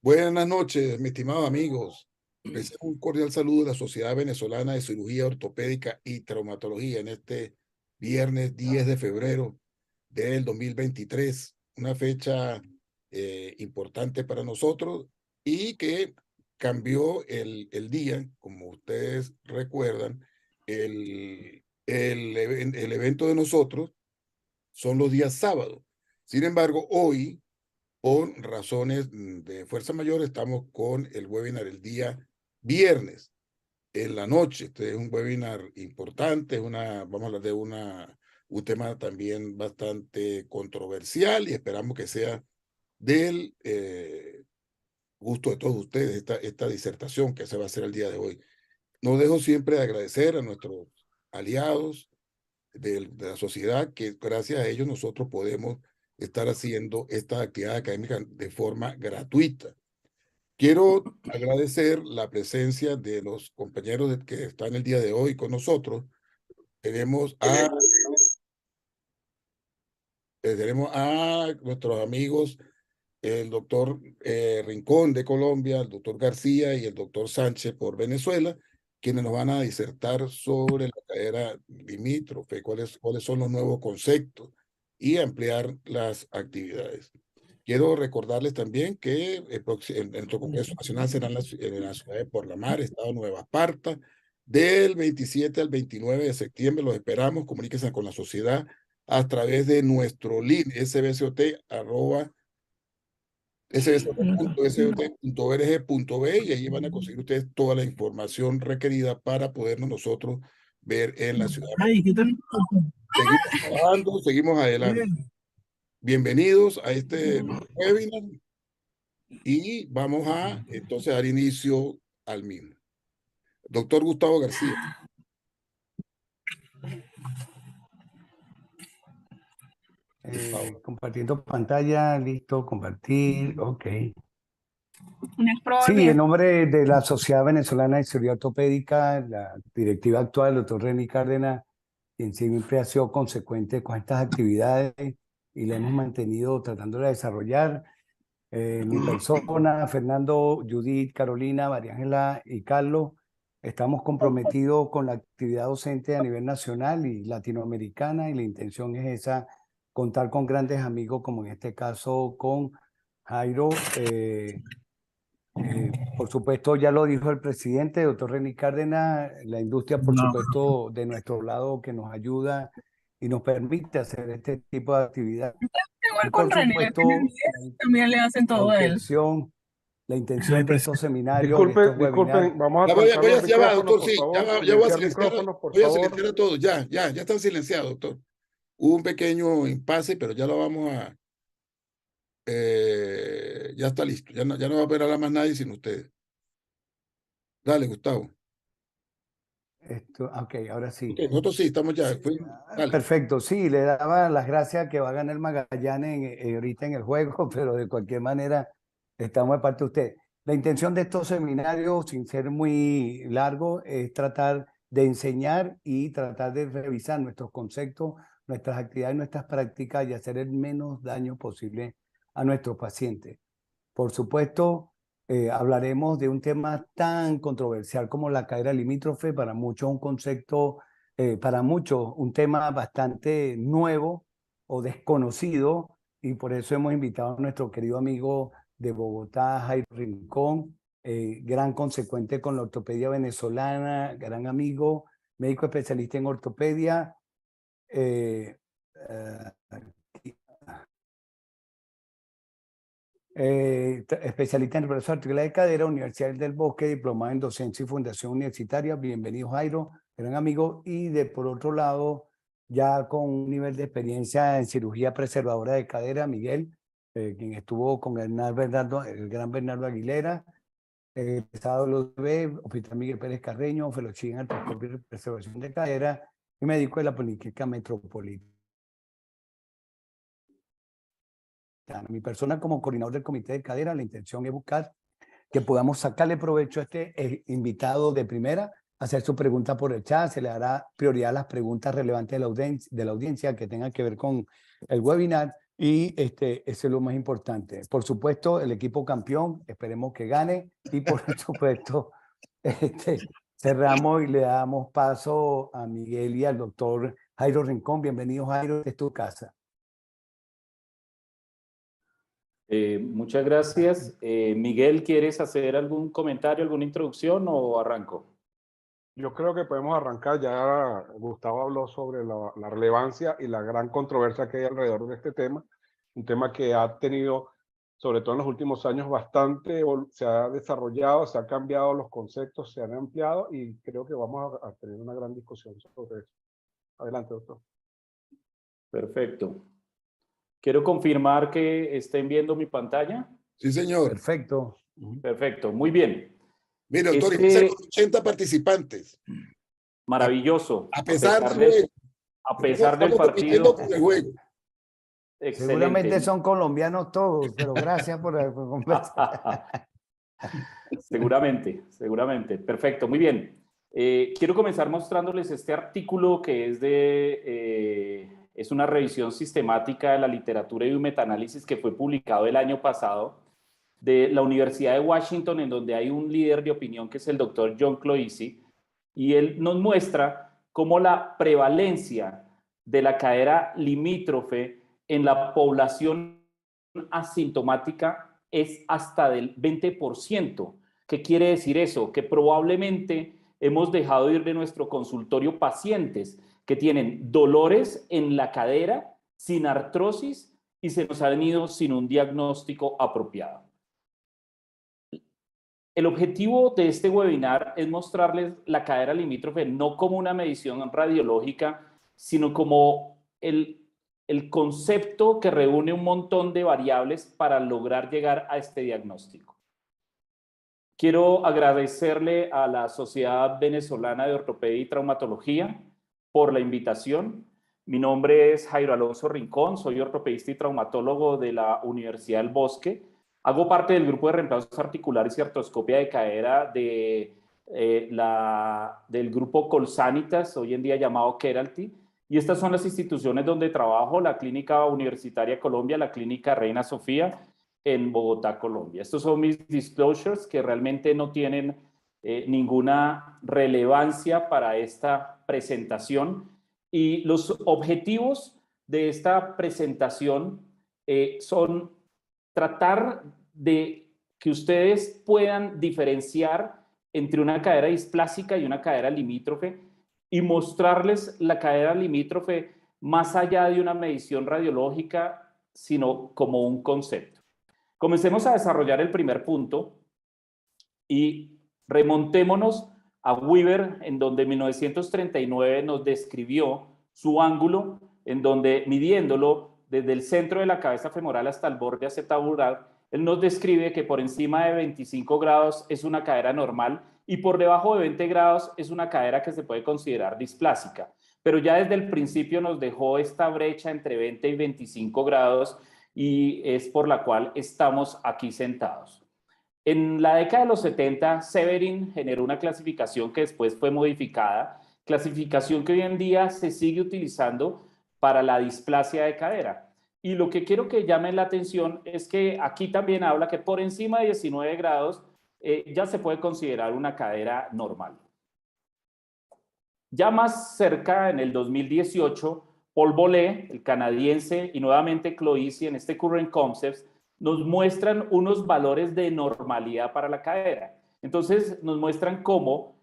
Buenas noches, mis estimados amigos. Reciban un cordial saludo de la Sociedad Venezolana de Cirugía Ortopédica y Traumatología en este viernes 10 de febrero del 2023, una fecha importante para nosotros y que cambió el día, como ustedes recuerdan, el evento de nosotros son los días sábados. Sin embargo, hoy por razones de fuerza mayor, estamos con el webinar el día viernes en la noche. Este es un webinar importante, vamos a hablar de un tema también bastante controversial y esperamos que sea del gusto de todos ustedes esta disertación que se va a hacer el día de hoy. Nos dejo siempre de agradecer a nuestros aliados de la sociedad, que gracias a ellos nosotros podemos estar haciendo esta actividad académica de forma gratuita. Quiero agradecer la presencia de los compañeros que están el día de hoy con nosotros. Tenemos a nuestros amigos, el doctor Rincón de Colombia, el doctor García y el doctor Sánchez por Venezuela, quienes nos van a disertar sobre la cadera limítrofe, cuáles son los nuevos conceptos y ampliar las actividades. Quiero recordarles también que nuestro Congreso Nacional será en la ciudad de Porlamar, Estado de Nueva Esparta, del 27 al 29 de septiembre. Los esperamos. Comuníquense con la sociedad a través de nuestro link sbcot.org.be y allí van a conseguir ustedes toda la información requerida para podernos nosotros ver en la ciudad. Seguimos trabajando, seguimos adelante. Bienvenidos a este webinar y vamos a entonces dar inicio al mismo. Doctor Gustavo García. Compartiendo pantalla, listo, compartir, ok. No es Sí, en nombre de la Sociedad Venezolana de Cirugía Ortopédica, la directiva actual, el doctor René Cárdenas, quien siempre ha sido consecuente con estas actividades y la hemos mantenido tratando de desarrollar. Mi persona, Fernando, Judith, Carolina, María Ángela y Carlos, estamos comprometidos con la actividad docente a nivel nacional y latinoamericana y la intención es esa, contar con grandes amigos como en este caso con Jairo. Por supuesto, ya lo dijo el presidente, doctor René Cárdenas, la industria, por supuesto, de nuestro lado que nos ayuda y nos permite hacer este tipo de actividad. Y por supuesto, también le hacen todo a él. La intención de estos seminarios, de Disculpen, estos webinars. vamos a Ya, trancar los ya va, micrófonos, doctor, por sí, favor. ya voy a Silenciar silenciar, micrófonos, por voy a favor. silenciar a todos. Ya están silenciados, doctor. Hubo un pequeño impasse, pero ya lo vamos a... ya está listo, ya no va a poder hablar más nadie sin ustedes. Dale, Gustavo. Ok, ahora sí. Okay, nosotros sí, estamos ya. Dale. Perfecto, sí, le daba las gracias que va a ganar Magallanes ahorita en el juego, pero de cualquier manera estamos de parte de usted. La intención de estos seminarios, sin ser muy largo, es tratar de enseñar y tratar de revisar nuestros conceptos, nuestras actividades, nuestras prácticas y hacer el menos daño posible a nuestros pacientes. Por supuesto, hablaremos de un tema tan controversial como la cadera limítrofe, para muchos un concepto, para muchos un tema bastante nuevo o desconocido, y por eso hemos invitado a nuestro querido amigo de Bogotá, Jairo Rincón, gran consecuente con la ortopedia venezolana, gran amigo, médico especialista en ortopedia, especialista en reemplazo articular de cadera, Universidad del Bosque, diplomado en docencia y fundación universitaria. Bienvenido, Jairo, gran amigo. Y por otro lado, ya con un nivel de experiencia en cirugía preservadora de cadera, Miguel, quien estuvo con el gran Bernardo Aguilera, estado de los Hospital Miguel Pérez Carreño, fellowship en artroscopia y preservación de cadera y médico de la Policlínica Metropolitana. Mi persona como coordinador del comité de cadera, la intención es buscar que podamos sacarle provecho a este invitado de primera, hacer su pregunta por el chat, se le dará prioridad a las preguntas relevantes de la audiencia que tengan que ver con el webinar Y ese es lo más importante. Por supuesto, el equipo campeón, esperemos que gane. Y por supuesto, cerramos y le damos paso a Miguel y al doctor Jairo Rincón. Bienvenido, Jairo, esta es tu casa. Muchas gracias. Miguel, ¿quieres hacer algún comentario, alguna introducción o arranco? Yo creo que podemos arrancar. Ya Gustavo habló sobre la relevancia y la gran controversia que hay alrededor de este tema. Un tema que ha tenido, sobre todo en los últimos años, bastante, se ha desarrollado, se han cambiado los conceptos, se han ampliado y creo que vamos a tener una gran discusión sobre eso. Adelante, doctor. Perfecto. Quiero confirmar que estén viendo mi pantalla. Sí, señor. Perfecto. Perfecto, muy bien. Mire, doctor, tenemos 80 participantes. Maravilloso. A pesar del partido. Con el juego. Excelente. Seguramente son colombianos todos, pero gracias por conversar. Seguramente. Perfecto, muy bien. Quiero comenzar mostrándoles este artículo que es una revisión sistemática de la literatura y un metaanálisis que fue publicado el año pasado de la Universidad de Washington, en donde hay un líder de opinión que es el doctor John Cloisi, y él nos muestra cómo la prevalencia de la cadera limítrofe en la población asintomática es hasta del 20%. ¿Qué quiere decir eso? Que probablemente hemos dejado de ir de nuestro consultorio pacientes que tienen dolores en la cadera, sin artrosis, y se nos han ido sin un diagnóstico apropiado. El objetivo de este webinar es mostrarles la cadera limítrofe no como una medición radiológica, sino como el concepto que reúne un montón de variables para lograr llegar a este diagnóstico. Quiero agradecerle a la Sociedad Venezolana de Ortopedia y Traumatología por la invitación. Mi nombre es Jairo Alonso Rincón, soy ortopedista y traumatólogo de la Universidad del Bosque. Hago parte del grupo de reemplazos articulares y artroscopia de cadera del grupo Colsanitas, hoy en día llamado Keralty. Y estas son las instituciones donde trabajo: la Clínica Universitaria Colombia, la Clínica Reina Sofía en Bogotá, Colombia. Estos son mis disclosures que realmente no tienen ninguna relevancia para esta presentación. Y los objetivos de esta presentación son tratar de que ustedes puedan diferenciar entre una cadera displásica y una cadera limítrofe y mostrarles la cadera limítrofe más allá de una medición radiológica, sino como un concepto. Comencemos a desarrollar el primer punto y remontémonos a Weaver, en donde en 1939 nos describió su ángulo, en donde midiéndolo desde el centro de la cabeza femoral hasta el borde acetabular, él nos describe que por encima de 25 grados es una cadera normal y por debajo de 20 grados es una cadera que se puede considerar displásica. Pero ya desde el principio nos dejó esta brecha entre 20 y 25 grados y es por la cual estamos aquí sentados. En la década de los 70, Severin generó una clasificación que después fue modificada, clasificación que hoy en día se sigue utilizando para la displasia de cadera. Y lo que quiero que llamen la atención es que aquí también habla que por encima de 19 grados ya se puede considerar una cadera normal. Ya más cerca, en el 2018, Paul Bolé, el canadiense, y nuevamente Cloisi en este Current Concepts, nos muestran unos valores de normalidad para la cadera. Entonces nos muestran cómo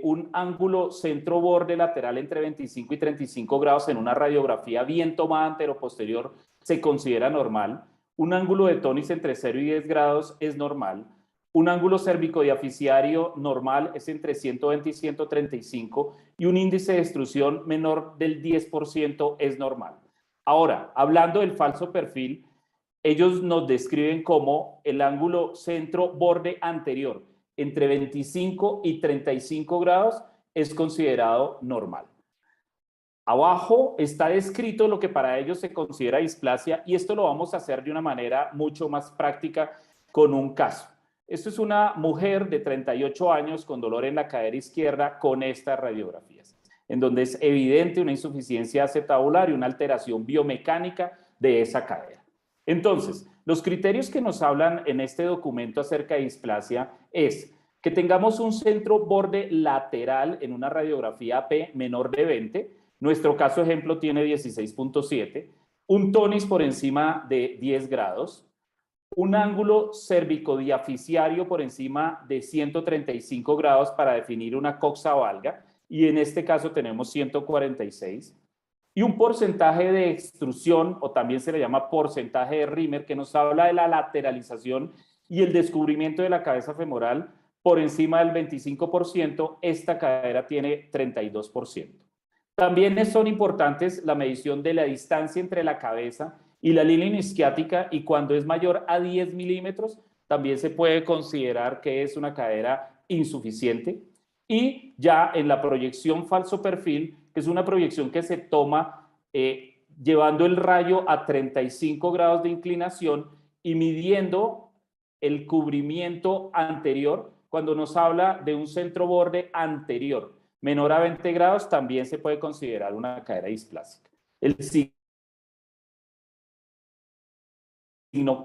un ángulo centro-borde lateral entre 25 y 35 grados en una radiografía bien tomada antero-posterior se considera normal. Un ángulo de tonis entre 0 y 10 grados es normal. Un ángulo cérvico-diaficiario normal es entre 120 y 135 y un índice de extrusión menor del 10% es normal. Ahora, hablando del falso perfil, ellos nos describen como el ángulo centro-borde anterior entre 25 y 35 grados es considerado normal. Abajo está descrito lo que para ellos se considera displasia y esto lo vamos a hacer de una manera mucho más práctica con un caso. Esto es una mujer de 38 años con dolor en la cadera izquierda con estas radiografías, en donde es evidente una insuficiencia acetabular y una alteración biomecánica de esa cadera. Entonces, los criterios que nos hablan en este documento acerca de displasia es que tengamos un centro borde lateral en una radiografía P menor de 20, nuestro caso ejemplo tiene 16.7, un tonis por encima de 10 grados, un ángulo cervicodiaficiario por encima de 135 grados para definir una coxa valga, y en este caso tenemos 146, y un porcentaje de extrusión, o también se le llama porcentaje de Rimmer, que nos habla de la lateralización y el descubrimiento de la cabeza femoral por encima del 25%, esta cadera tiene 32%. También son importantes la medición de la distancia entre la cabeza y la línea isquiática, y cuando es mayor a 10 milímetros, también se puede considerar que es una cadera insuficiente. Y ya en la proyección falso perfil, que es una proyección que se toma llevando el rayo a 35 grados de inclinación y midiendo el cubrimiento anterior, cuando nos habla de un centro borde anterior menor a 20 grados, también se puede considerar una cadera displásica. El signo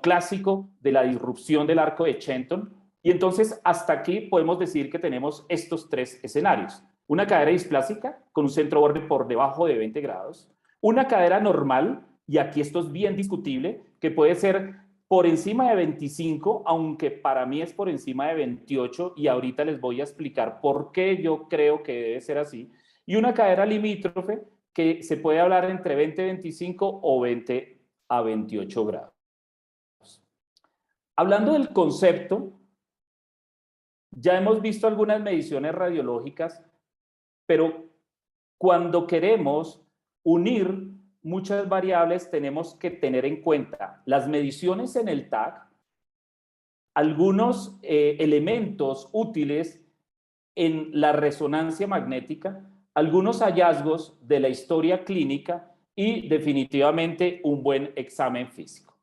clásico de la disrupción del arco de Shenton. Y entonces hasta aquí podemos decir que tenemos estos tres escenarios: una cadera displásica con un centro borde por debajo de 20 grados, una cadera normal, y aquí esto es bien discutible, que puede ser por encima de 25, aunque para mí es por encima de 28, y ahorita les voy a explicar por qué yo creo que debe ser así, y una cadera limítrofe que se puede hablar entre 20 a 25 o 20 a 28 grados. Hablando del concepto, ya hemos visto algunas mediciones radiológicas, pero cuando queremos unir muchas variables tenemos que tener en cuenta las mediciones en el TAC, algunos elementos útiles en la resonancia magnética, algunos hallazgos de la historia clínica y definitivamente un buen examen físico.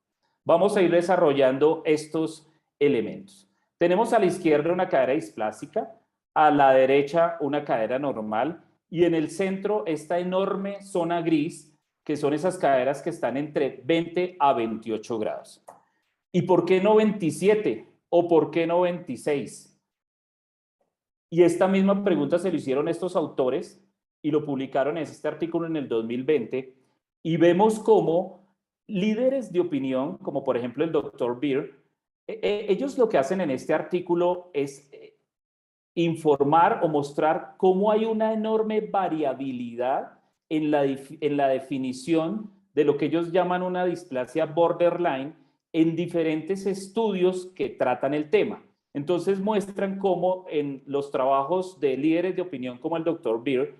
Vamos a ir desarrollando estos elementos. Tenemos a la izquierda una cadera displásica, a la derecha una cadera normal, y en el centro esta enorme zona gris, que son esas caderas que están entre 20 a 28 grados. ¿Y por qué no 27? ¿O por qué no 26? Y esta misma pregunta se lo hicieron estos autores y lo publicaron en este artículo en el 2020, y vemos cómo líderes de opinión, como por ejemplo el doctor Beer, ellos lo que hacen en este artículo es informar o mostrar cómo hay una enorme variabilidad en la definición de lo que ellos llaman una displasia borderline en diferentes estudios que tratan el tema. Entonces muestran cómo en los trabajos de líderes de opinión como el Dr. Beer,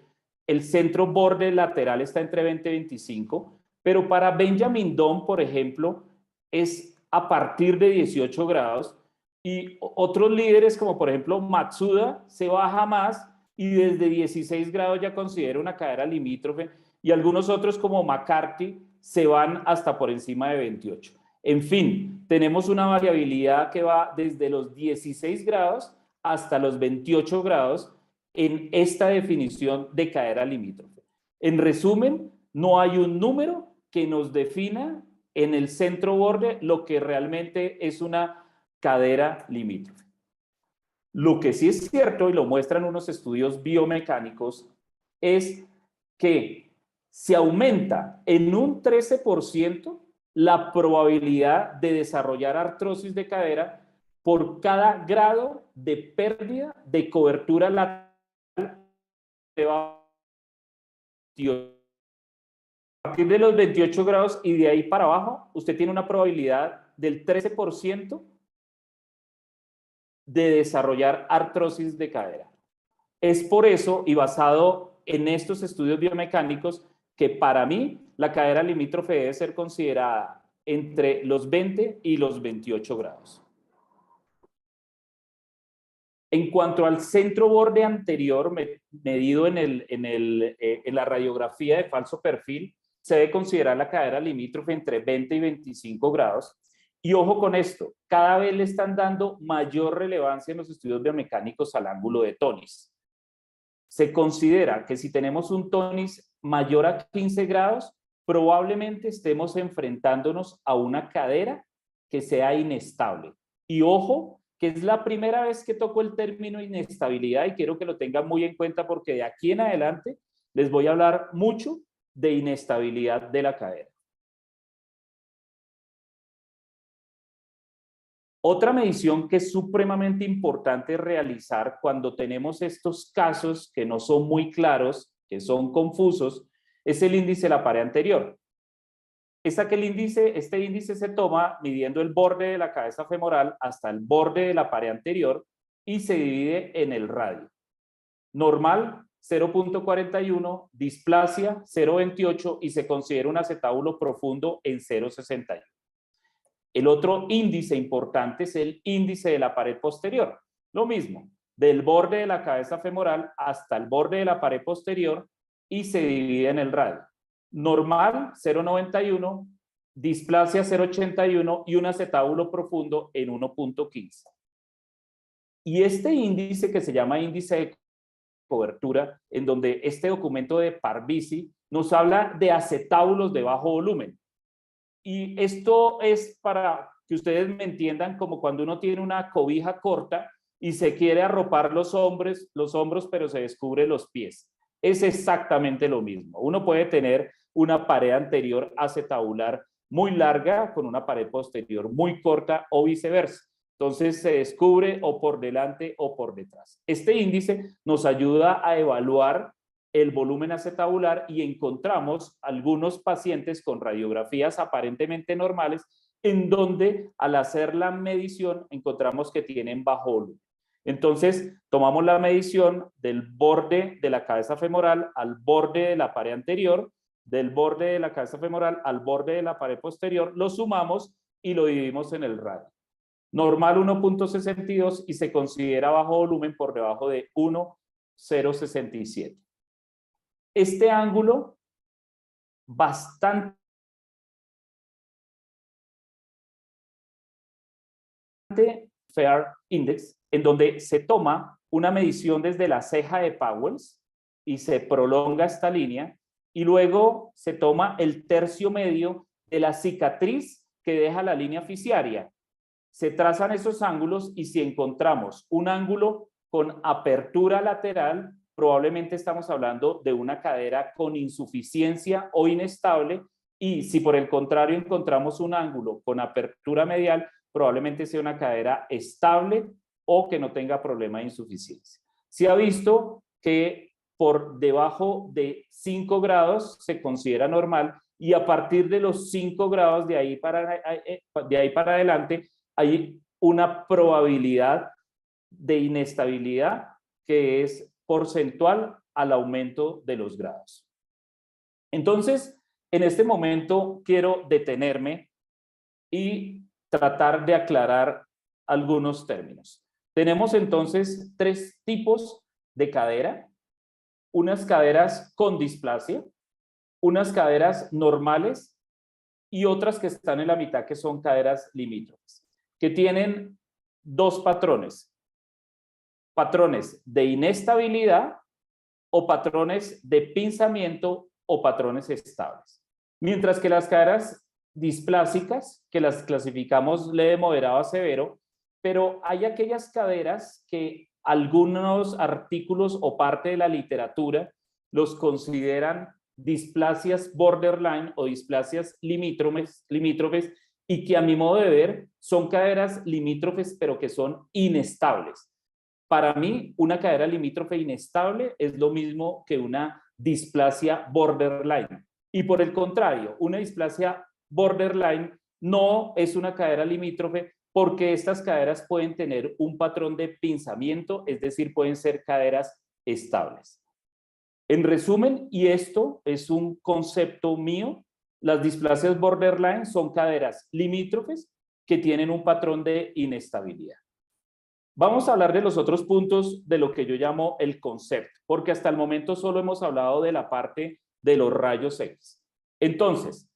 el centro borde lateral está entre 20 y 25, pero para Benjamin Dohm, por ejemplo, es a partir de 18 grados, y otros líderes como por ejemplo Matsuda se baja más y desde 16 grados ya considera una cadera limítrofe, y algunos otros como McCarthy se van hasta por encima de 28. En fin, tenemos una variabilidad que va desde los 16 grados hasta los 28 grados en esta definición de cadera limítrofe. En resumen, no hay un número que nos defina en el centro borde lo que realmente es una cadera limítrofe. Lo que sí es cierto, y lo muestran unos estudios biomecánicos, es que se aumenta en un 13% la probabilidad de desarrollar artrosis de cadera por cada grado de pérdida de cobertura lateral de a partir de los 28 grados y de ahí para abajo, usted tiene una probabilidad del 13% de desarrollar artrosis de cadera. Es por eso, y basado en estos estudios biomecánicos, que para mí la cadera limítrofe debe ser considerada entre los 20 y los 28 grados. En cuanto al centro borde anterior medido en la radiografía de falso perfil, se debe considerar la cadera limítrofe entre 20 y 25 grados. Y ojo con esto, cada vez le están dando mayor relevancia en los estudios biomecánicos al ángulo de tonis. Se considera que si tenemos un tonis mayor a 15 grados, probablemente estemos enfrentándonos a una cadera que sea inestable. Y ojo, que es la primera vez que toco el término inestabilidad y quiero que lo tengan muy en cuenta porque de aquí en adelante les voy a hablar mucho de inestabilidad de la cadera. Otra medición que es supremamente importante realizar cuando tenemos estos casos que no son muy claros, que son confusos, es el índice de la pared anterior. Este índice se toma midiendo el borde de la cabeza femoral hasta el borde de la pared anterior y se divide en el radio. Normal, 0.41, displasia, 0.28 y se considera un acetábulo profundo en 0.61. El otro índice importante es el índice de la pared posterior. Lo mismo, del borde de la cabeza femoral hasta el borde de la pared posterior y se divide en el radio. Normal, 0.91, displasia 0.81 y un acetábulo profundo en 1.15. Y este índice que se llama índice de cobertura, en donde este documento de Parvizi nos habla de acetábulos de bajo volumen. Y esto es para que ustedes me entiendan como cuando uno tiene una cobija corta y se quiere arropar los hombros, pero se descubre los pies. Es exactamente lo mismo. Uno puede tener una pared anterior acetabular muy larga con una pared posterior muy corta o viceversa. Entonces se descubre o por delante o por detrás. Este índice nos ayuda a evaluar el volumen acetabular y encontramos algunos pacientes con radiografías aparentemente normales en donde al hacer la medición encontramos que tienen bajo volumen. Entonces tomamos la medición del borde de la cabeza femoral al borde de la pared anterior, del borde de la cabeza femoral al borde de la pared posterior, lo sumamos y lo dividimos en el radio. Normal 1.62 y se considera bajo volumen por debajo de 1.067. Este ángulo bastante Fair Index, en donde se toma una medición desde la ceja de Pauwels y se prolonga esta línea y luego se toma el tercio medio de la cicatriz que deja la línea fisiaria. Se trazan esos ángulos y si encontramos un ángulo con apertura lateral, probablemente estamos hablando de una cadera con insuficiencia o inestable, y si por el contrario encontramos un ángulo con apertura medial, probablemente sea una cadera estable o que no tenga problema de insuficiencia. Se ha visto que por debajo de 5 grados se considera normal y a partir de los 5 grados de ahí para adelante hay una probabilidad de inestabilidad que es porcentual al aumento de los grados. Entonces, en este momento quiero detenerme y tratar de aclarar algunos términos. Tenemos entonces 3 tipos de cadera: unas caderas con displasia, unas caderas normales y otras que están en la mitad que son caderas limítrofes, que tienen 2 patrones. Patrones de inestabilidad o patrones de pinzamiento o patrones estables. Mientras que las caderas displásicas, que las clasificamos leve, moderado a severo, pero hay aquellas caderas que algunos artículos o parte de la literatura los consideran displasias borderline o displasias limítrofes y que a mi modo de ver son caderas limítrofes pero que son inestables. Para mí, una cadera limítrofe inestable es lo mismo que una displasia borderline. Y por el contrario, una displasia borderline no es una cadera limítrofe porque estas caderas pueden tener un patrón de pinzamiento, es decir, pueden ser caderas estables. En resumen, y esto es un concepto mío, las displasias borderline son caderas limítrofes que tienen un patrón de inestabilidad. Vamos a hablar de los otros puntos de lo que yo llamo el concepto, porque hasta el momento solo hemos hablado de la parte de los rayos X. Entonces,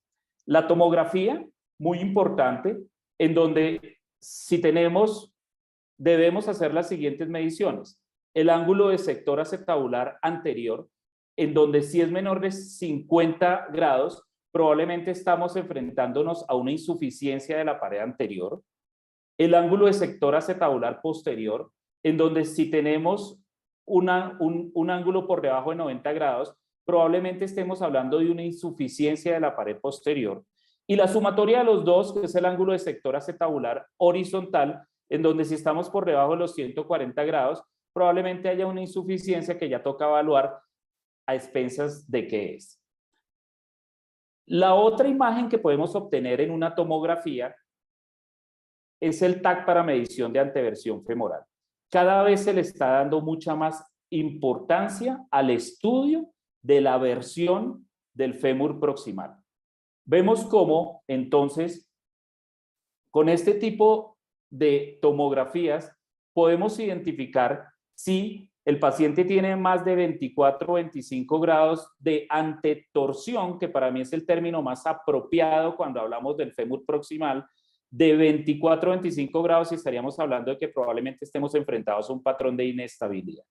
la tomografía, muy importante, en donde si debemos hacer las siguientes mediciones. El ángulo de sector acetabular anterior, en donde si es menor de 50 grados, probablemente estamos enfrentándonos a una insuficiencia de la pared anterior. El ángulo de sector acetabular posterior, en donde si tenemos un ángulo por debajo de 90 grados, probablemente estemos hablando de una insuficiencia de la pared posterior. Y la sumatoria de los dos, que es el ángulo de sector acetabular horizontal, en donde si estamos por debajo de los 140 grados, probablemente haya una insuficiencia que ya toca evaluar a expensas de qué es. La otra imagen que podemos obtener en una tomografía es el TAC para medición de anteversión femoral. Cada vez se le está dando mucha más importancia al estudio de la versión del fémur proximal. Vemos cómo, entonces, con este tipo de tomografías, podemos identificar si el paciente tiene más de 24 o 25 grados de antetorsión, que para mí es el término más apropiado cuando hablamos del fémur proximal, de 24 o 25 grados, y estaríamos hablando de que probablemente estemos enfrentados a un patrón de inestabilidad.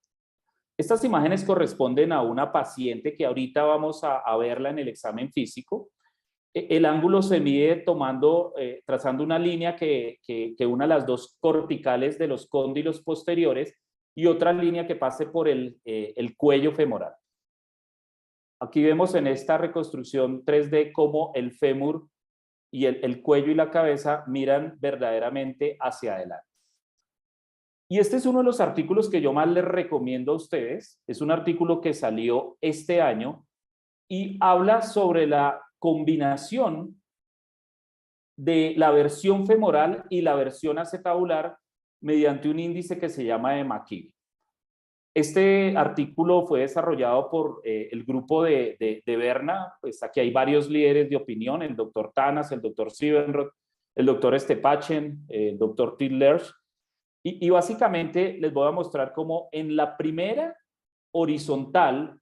Estas imágenes corresponden a una paciente que ahorita vamos a verla en el examen físico. El ángulo se mide trazando una línea que una las dos corticales de los cóndilos posteriores y otra línea que pase por el cuello femoral. Aquí vemos en esta reconstrucción 3D cómo el fémur y el cuello y la cabeza miran verdaderamente hacia adelante. Y este es uno de los artículos que yo más les recomiendo a ustedes. Es un artículo que salió este año y habla sobre la combinación de la versión femoral y la versión acetabular mediante un índice que se llama de McKee. Este artículo fue desarrollado por el grupo de Berna. Pues aquí hay varios líderes de opinión, el doctor Tanas, el doctor Siebenroth, el doctor Stepachen, el doctor Tidlersch. Y básicamente les voy a mostrar cómo en la primera horizontal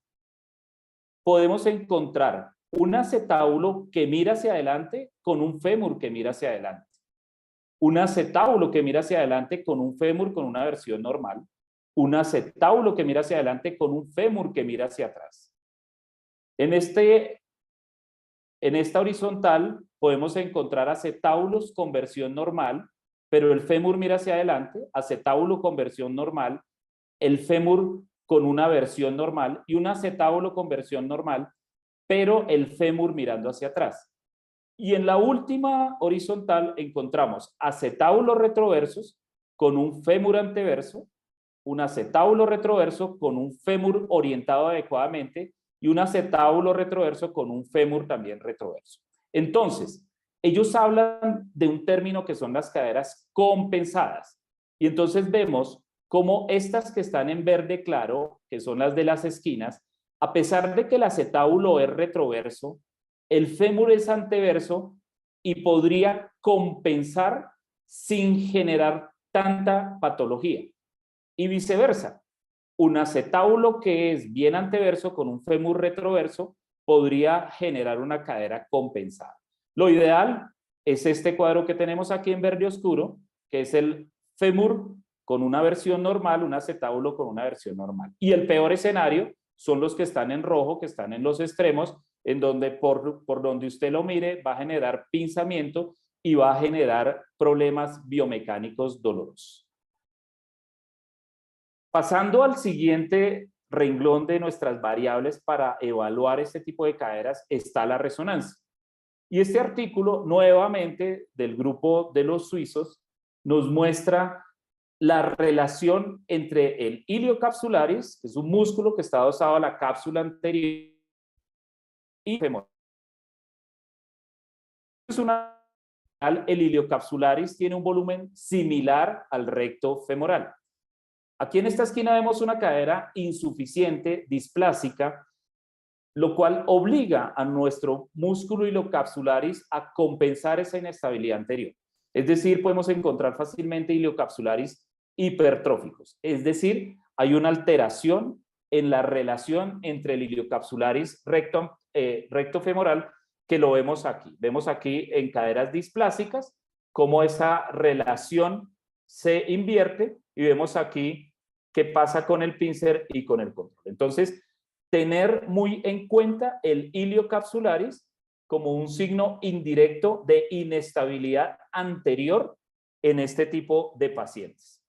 podemos encontrar un acetábulo que mira hacia adelante con un fémur que mira hacia adelante. Un acetábulo que mira hacia adelante con un fémur con una versión normal. Un acetábulo que mira hacia adelante con un fémur que mira hacia atrás. En esta horizontal podemos encontrar acetábulos con versión normal, pero el fémur mira hacia adelante, acetábulo con versión normal, el fémur con una versión normal y un acetábulo con versión normal, pero el fémur mirando hacia atrás. Y en la última horizontal encontramos acetábulos retroversos con un fémur anteverso, un acetábulo retroverso con un fémur orientado adecuadamente y un acetábulo retroverso con un fémur también retroverso. Entonces, ellos hablan de un término que son las caderas compensadas. Y entonces vemos cómo estas que están en verde claro, que son las de las esquinas, a pesar de que el acetábulo es retroverso, el fémur es anteverso y podría compensar sin generar tanta patología. Y viceversa, un acetábulo que es bien anteverso con un fémur retroverso podría generar una cadera compensada. Lo ideal es este cuadro que tenemos aquí en verde oscuro, que es el fémur con una versión normal, un acetábulo con una versión normal. Y el peor escenario son los que están en rojo, que están en los extremos, en donde por donde usted lo mire va a generar pinzamiento y va a generar problemas biomecánicos dolorosos. Pasando al siguiente renglón de nuestras variables para evaluar este tipo de caderas está la resonancia. Y este artículo, nuevamente, del grupo de los suizos, nos muestra la relación entre el ilio capsularis, que es un músculo que está adosado a la cápsula anterior, y femoral. El ilio capsularis tiene un volumen similar al recto femoral. Aquí en esta esquina vemos una cadera insuficiente, displásica, lo cual obliga a nuestro músculo iliocapsularis a compensar esa inestabilidad anterior. Es decir, podemos encontrar fácilmente iliocapsularis hipertróficos. Es decir, hay una alteración en la relación entre el iliocapsularis recto femoral, que lo vemos aquí. Vemos aquí en caderas displásicas cómo esa relación se invierte y vemos aquí qué pasa con el pincer y con el control. Entonces, tener muy en cuenta el ilio capsularis como un signo indirecto de inestabilidad anterior en este tipo de pacientes.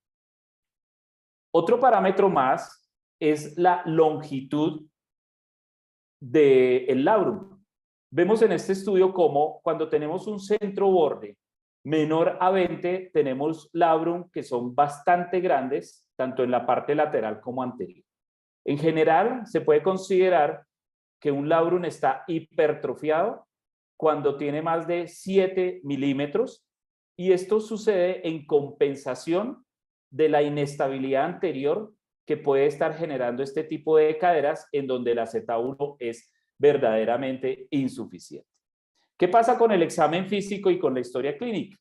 Otro parámetro más es la longitud del labrum. Vemos en este estudio cómo cuando tenemos un centro borde menor a 20, tenemos labrum que son bastante grandes, tanto en la parte lateral como anterior. En general, se puede considerar que un labrum está hipertrofiado cuando tiene más de 7 milímetros, y esto sucede en compensación de la inestabilidad anterior que puede estar generando este tipo de caderas en donde el acetábulo es verdaderamente insuficiente. ¿Qué pasa con el examen físico y con la historia clínica?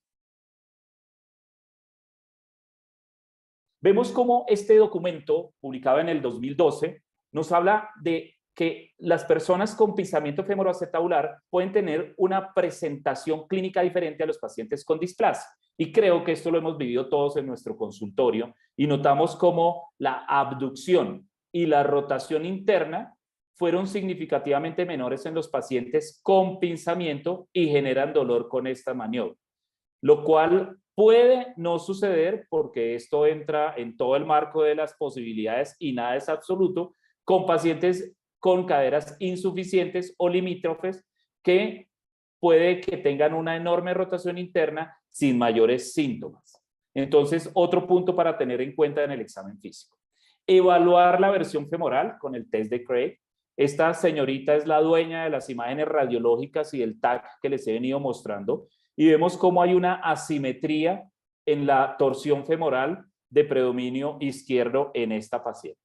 Vemos cómo este documento, publicado en el 2012, nos habla de que las personas con pinzamiento femoroacetabular pueden tener una presentación clínica diferente a los pacientes con displasia. Y creo que esto lo hemos vivido todos en nuestro consultorio y notamos cómo la abducción y la rotación interna fueron significativamente menores en los pacientes con pinzamiento y generan dolor con esta maniobra, lo cual puede no suceder porque esto entra en todo el marco de las posibilidades y nada es absoluto con pacientes con caderas insuficientes o limítrofes que puede que tengan una enorme rotación interna sin mayores síntomas. Entonces, otro punto para tener en cuenta en el examen físico. Evaluar la versión femoral con el test de Craig. Esta señorita es la dueña de las imágenes radiológicas y del TAC que les he venido mostrando, y vemos cómo hay una asimetría en la torsión femoral de predominio izquierdo en esta paciente.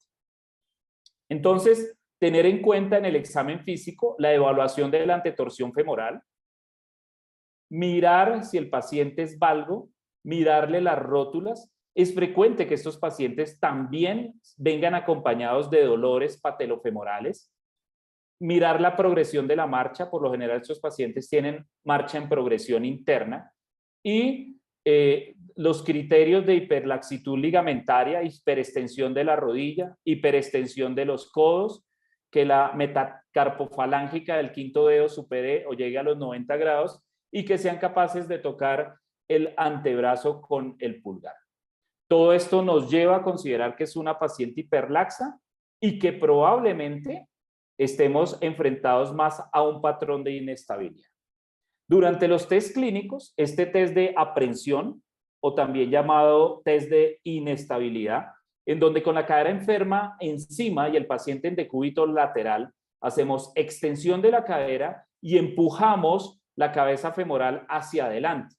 Entonces, tener en cuenta en el examen físico la evaluación de la antetorsión femoral, mirar si el paciente es valgo, mirarle las rótulas. Es frecuente que estos pacientes también vengan acompañados de dolores patelofemorales. Mirar la progresión de la marcha, por lo general estos pacientes tienen marcha en progresión interna, y los criterios de hiperlaxitud ligamentaria, hiperextensión de la rodilla, hiperextensión de los codos, que la metacarpofalángica del quinto dedo supere o llegue a los 90 grados y que sean capaces de tocar el antebrazo con el pulgar. Todo esto nos lleva a considerar que es una paciente hiperlaxa y que probablemente estemos enfrentados más a un patrón de inestabilidad. Durante los test clínicos, este test de aprensión, o también llamado test de inestabilidad, en donde con la cadera enferma encima y el paciente en decúbito lateral, hacemos extensión de la cadera y empujamos la cabeza femoral hacia adelante,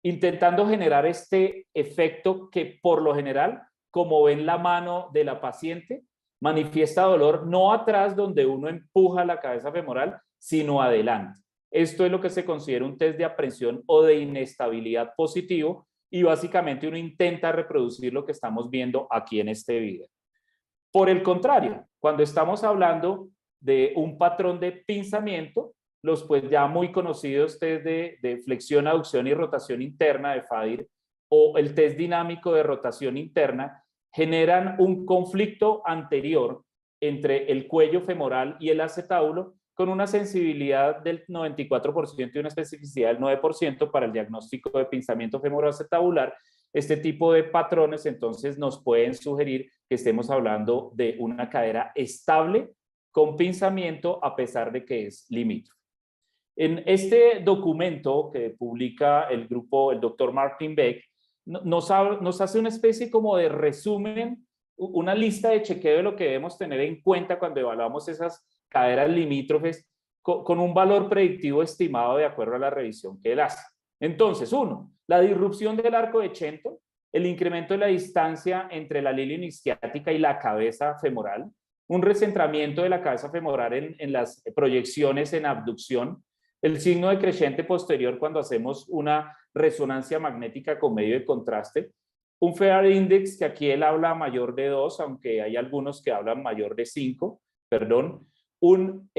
intentando generar este efecto que por lo general, como ven la mano de la paciente, manifiesta dolor no atrás donde uno empuja la cabeza femoral, sino adelante. Esto es lo que se considera un test de aprensión o de inestabilidad positivo, y básicamente uno intenta reproducir lo que estamos viendo aquí en este video. Por el contrario, cuando estamos hablando de un patrón de pinzamiento, los pues ya muy conocidos test de flexión, aducción y rotación interna de Fadir o el test dinámico de rotación interna generan un conflicto anterior entre el cuello femoral y el acetábulo con una sensibilidad del 94% y una especificidad del 9% para el diagnóstico de pinzamiento femoroacetabular. Este tipo de patrones entonces nos pueden sugerir que estemos hablando de una cadera estable con pinzamiento a pesar de que es limítrofe. En este documento que publica el grupo, el doctor Martin Beck, nos hace una especie como de resumen, una lista de chequeo de lo que debemos tener en cuenta cuando evaluamos esas caderas limítrofes con un valor predictivo estimado de acuerdo a la revisión que él hace. Entonces, 1, la disrupción del arco de Shenton, el incremento de la distancia entre la línea isquiática y la cabeza femoral, un recentramiento de la cabeza femoral en las proyecciones en abducción, el signo decreciente posterior cuando hacemos una resonancia magnética con medio de contraste, un Fear Index que aquí él habla mayor de 2, aunque hay algunos que hablan mayor de 5, perdón, un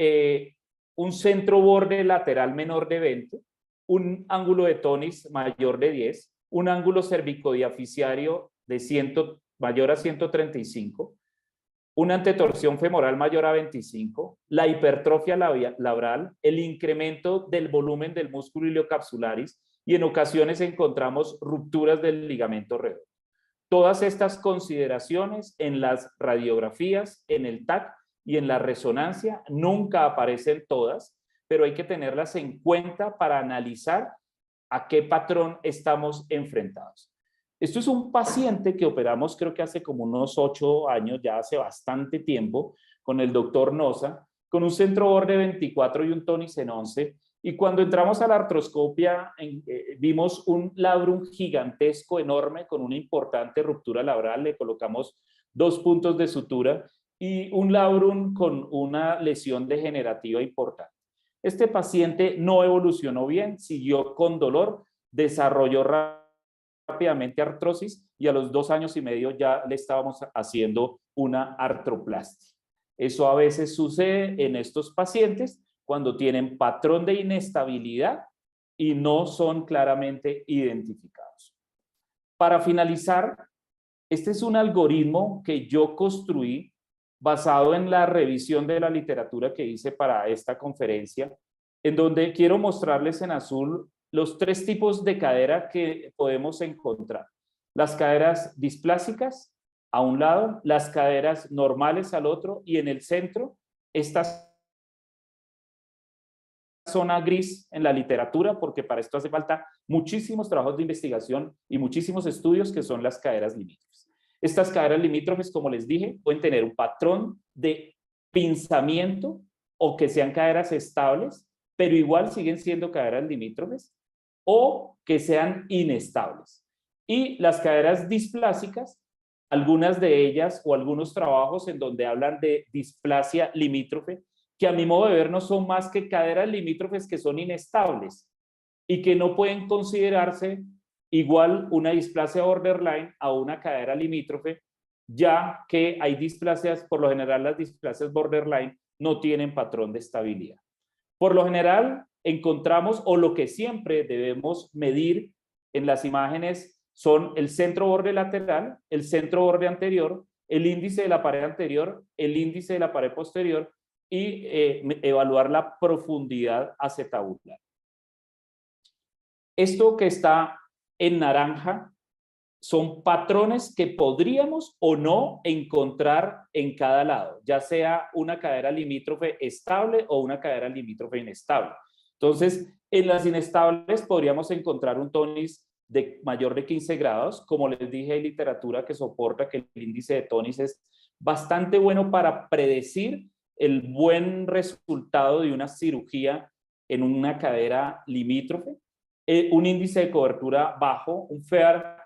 centro borde lateral menor de 20, un ángulo de Tonis mayor de 10, un ángulo cervicodiaficiario de mayor a 135, una antetorsión femoral mayor a 25, la hipertrofia labral, el incremento del volumen del músculo iliocapsularis y en ocasiones encontramos rupturas del ligamento redondo. Todas estas consideraciones en las radiografías, en el TAC y en la resonancia nunca aparecen todas, pero hay que tenerlas en cuenta para analizar a qué patrón estamos enfrentados. Esto es un paciente que operamos creo que hace como unos 8 años, ya hace bastante tiempo, con el doctor Noza, con un centro borde 24 y un tónis en 11. Y cuando entramos a la artroscopia, vimos un labrum gigantesco, enorme, con una importante ruptura labral. Le colocamos 2 puntos de sutura y un labrum con una lesión degenerativa importante. Este paciente no evolucionó bien, siguió con dolor, desarrolló rápidamente artrosis y a los 2 años y medio ya le estábamos haciendo una artroplastia. Eso a veces sucede en estos pacientes cuando tienen patrón de inestabilidad y no son claramente identificados. Para finalizar, este es un algoritmo que yo construí basado en la revisión de la literatura que hice para esta conferencia, en donde quiero mostrarles en azul los 3 tipos de cadera que podemos encontrar. Las caderas displásicas a un lado, las caderas normales al otro y en el centro, esta zona gris en la literatura, porque para esto hace falta muchísimos trabajos de investigación y muchísimos estudios, que son las caderas limítrofes. Estas caderas limítrofes, como les dije, pueden tener un patrón de pinzamiento o que sean caderas estables, pero igual siguen siendo caderas limítrofes, o que sean inestables. Y las caderas displásicas, algunas de ellas o algunos trabajos en donde hablan de displasia limítrofe, que a mi modo de ver no son más que caderas limítrofes que son inestables y que no pueden considerarse igual una displasia borderline a una cadera limítrofe, ya que hay displasias, por lo general las displasias borderline no tienen patrón de estabilidad. Por lo general encontramos, o lo que siempre debemos medir en las imágenes son el centro borde lateral, el centro borde anterior, el índice de la pared anterior, el índice de la pared posterior y evaluar la profundidad acetabular. Esto que está en naranja son patrones que podríamos o no encontrar en cada lado, ya sea una cadera limítrofe estable o una cadera limítrofe inestable. Entonces, en las inestables podríamos encontrar un tónis de mayor de 15 grados. Como les dije, hay literatura que soporta que el índice de tónis es bastante bueno para predecir el buen resultado de una cirugía en una cadera limítrofe. Un índice de cobertura bajo, un FEAR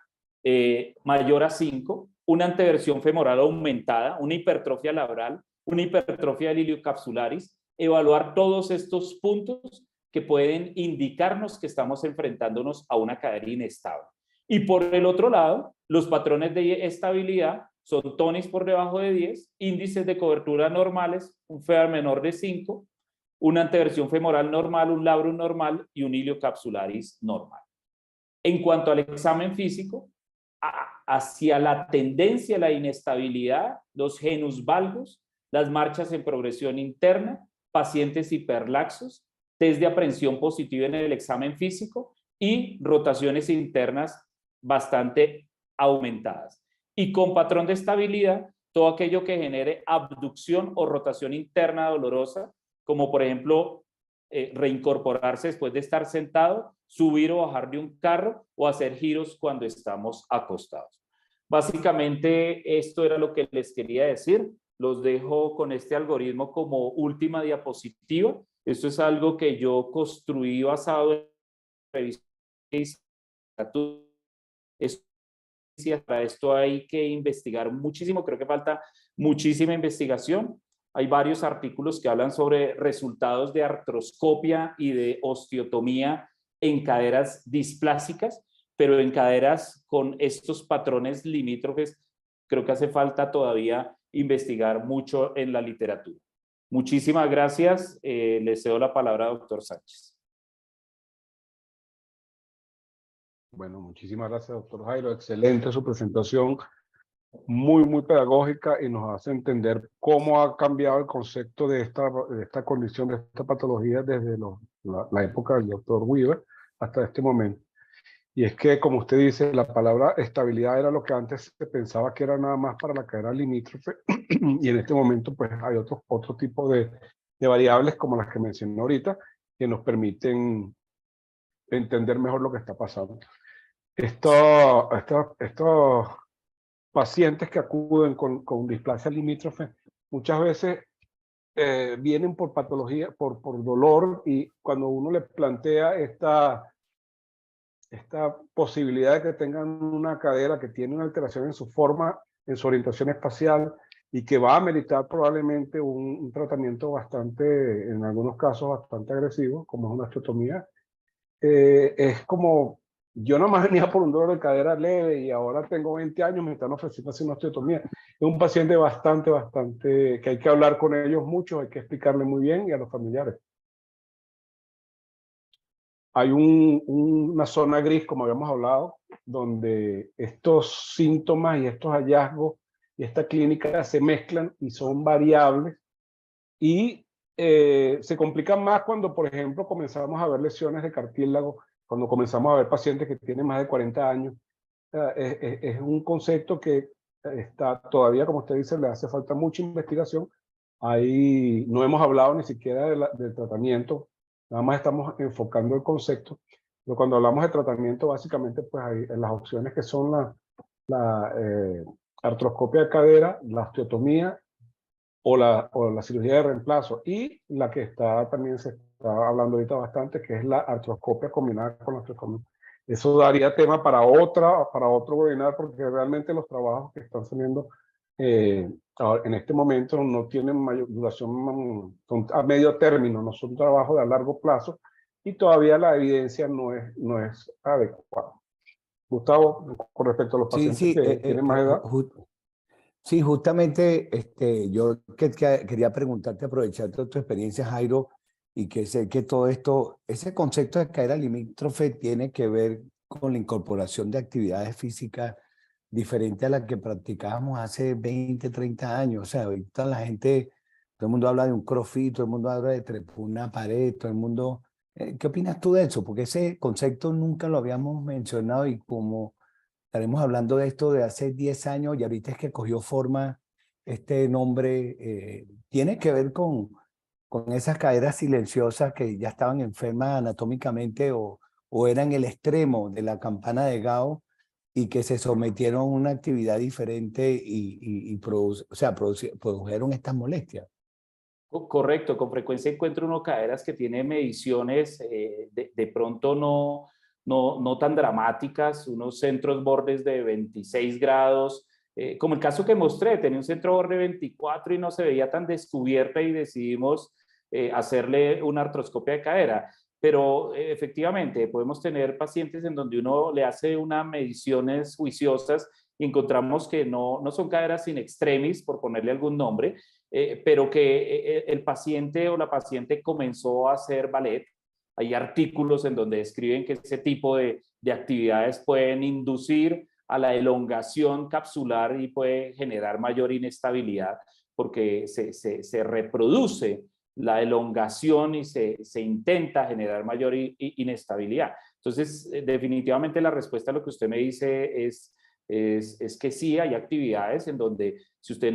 mayor a 5, una anteversión femoral aumentada, una hipertrofia labral, una hipertrofia del iliocapsularis, evaluar todos estos puntos que pueden indicarnos que estamos enfrentándonos a una cadera inestable. Y por el otro lado, los patrones de estabilidad son tónis por debajo de 10, índices de cobertura normales, un FEAR menor de 5, una anteversión femoral normal, un labrum normal y un iliocapsularis normal. En cuanto al examen físico, hacia la tendencia a la inestabilidad, los genus valgus, las marchas en progresión interna, pacientes hiperlaxos, test de aprehensión positiva en el examen físico y rotaciones internas bastante aumentadas. Y con patrón de estabilidad, todo aquello que genere abducción o rotación interna dolorosa, como por ejemplo reincorporarse después de estar sentado, subir o bajar de un carro o hacer giros cuando estamos acostados. Básicamente esto era lo que les quería decir. Los dejo con este algoritmo como última diapositiva. Esto es algo que yo construí basado en revisión de literatura. Para esto hay que investigar muchísimo, creo que falta muchísima investigación. Hay varios artículos que hablan sobre resultados de artroscopia y de osteotomía en caderas displásicas, pero en caderas con estos patrones limítrofes creo que hace falta todavía investigar mucho en la literatura. Muchísimas gracias. Le cedo la palabra al doctor Sánchez. Bueno, muchísimas gracias, doctor Jairo. Excelente su presentación. muy pedagógica y nos hace entender cómo ha cambiado el concepto de esta condición, de esta patología desde la época del doctor Weaver hasta este momento. Y es que, como usted dice, la palabra estabilidad era lo que antes se pensaba que era nada más para la cadera limítrofe, y en este momento pues hay otro tipo de variables como las que mencioné ahorita, que nos permiten entender mejor lo que está pasando. Estos pacientes que acuden con displasia limítrofe muchas veces vienen por patología, por dolor, y cuando uno le plantea esta posibilidad de que tengan una cadera que tiene una alteración en su forma, en su orientación espacial, y que va a meritar probablemente un tratamiento bastante, en algunos casos bastante agresivo, como es una osteotomía, es como, yo nomás venía por un dolor de cadera leve y ahora tengo 20 años, me están ofreciendo hacer una osteotomía. Es un paciente bastante, que hay que hablar con ellos mucho, hay que explicarle muy bien, y a los familiares. Hay una zona gris, como habíamos hablado, donde estos síntomas y estos hallazgos y esta clínica se mezclan y son variables, y se complican más cuando, por ejemplo, comenzamos a ver lesiones de cartílago, cuando comenzamos a ver pacientes que tienen más de 40 años. Es un concepto que está todavía, como usted dice, le hace falta mucha investigación. Ahí no hemos hablado ni siquiera del tratamiento, nada más estamos enfocando el concepto. Pero cuando hablamos de tratamiento, básicamente, pues hay las opciones que son la artroscopia de cadera, la osteotomía o la cirugía de reemplazo, y la que también se está hablando ahorita bastante, que es la artroscopia combinada con la osteotomía. Eso daría tema para otro webinar, porque realmente los trabajos que están saliendo en este momento no tienen mayor duración, son a medio término, no son trabajos a largo plazo, y todavía la evidencia no es adecuada. Gustavo, con respecto a los Sí, pacientes sí, que tienen más edad. sí, justamente yo quería preguntarte, aprovecharte tu experiencia, Jairo, y que sé que todo esto, ese concepto de cadera limítrofe tiene que ver con la incorporación de actividades físicas diferentes a las que practicábamos hace 20, 30 años. O sea, ahorita la gente, todo el mundo habla de un crossfit, todo el mundo habla de trepar una pared, todo el mundo... ¿Qué opinas tú de eso? Porque ese concepto nunca lo habíamos mencionado, y como estaremos hablando de esto de hace 10 años y ahorita es que cogió forma este nombre, tiene que ver con esas caderas silenciosas que ya estaban enfermas anatómicamente, o eran el extremo de la campana de Gauss, y que se sometieron a una actividad diferente y produjeron estas molestias. Correcto, con frecuencia encuentro uno caderas que tiene mediciones de pronto no tan dramáticas, unos centros bordes de 26 grados, como el caso que mostré, tenía un centro borde 24 y no se veía tan descubierta, y decidimos hacerle una artroscopia de cadera. Pero efectivamente podemos tener pacientes en donde uno le hace unas mediciones juiciosas y encontramos que no son caderas in extremis, por ponerle algún nombre, pero que el paciente o la paciente comenzó a hacer ballet. Hay artículos en donde describen que ese tipo de actividades pueden inducir a la elongación capsular y puede generar mayor inestabilidad, porque se reproduce la elongación y se intenta generar mayor inestabilidad. Entonces, definitivamente la respuesta a lo que usted me dice es que sí, hay actividades en donde si usted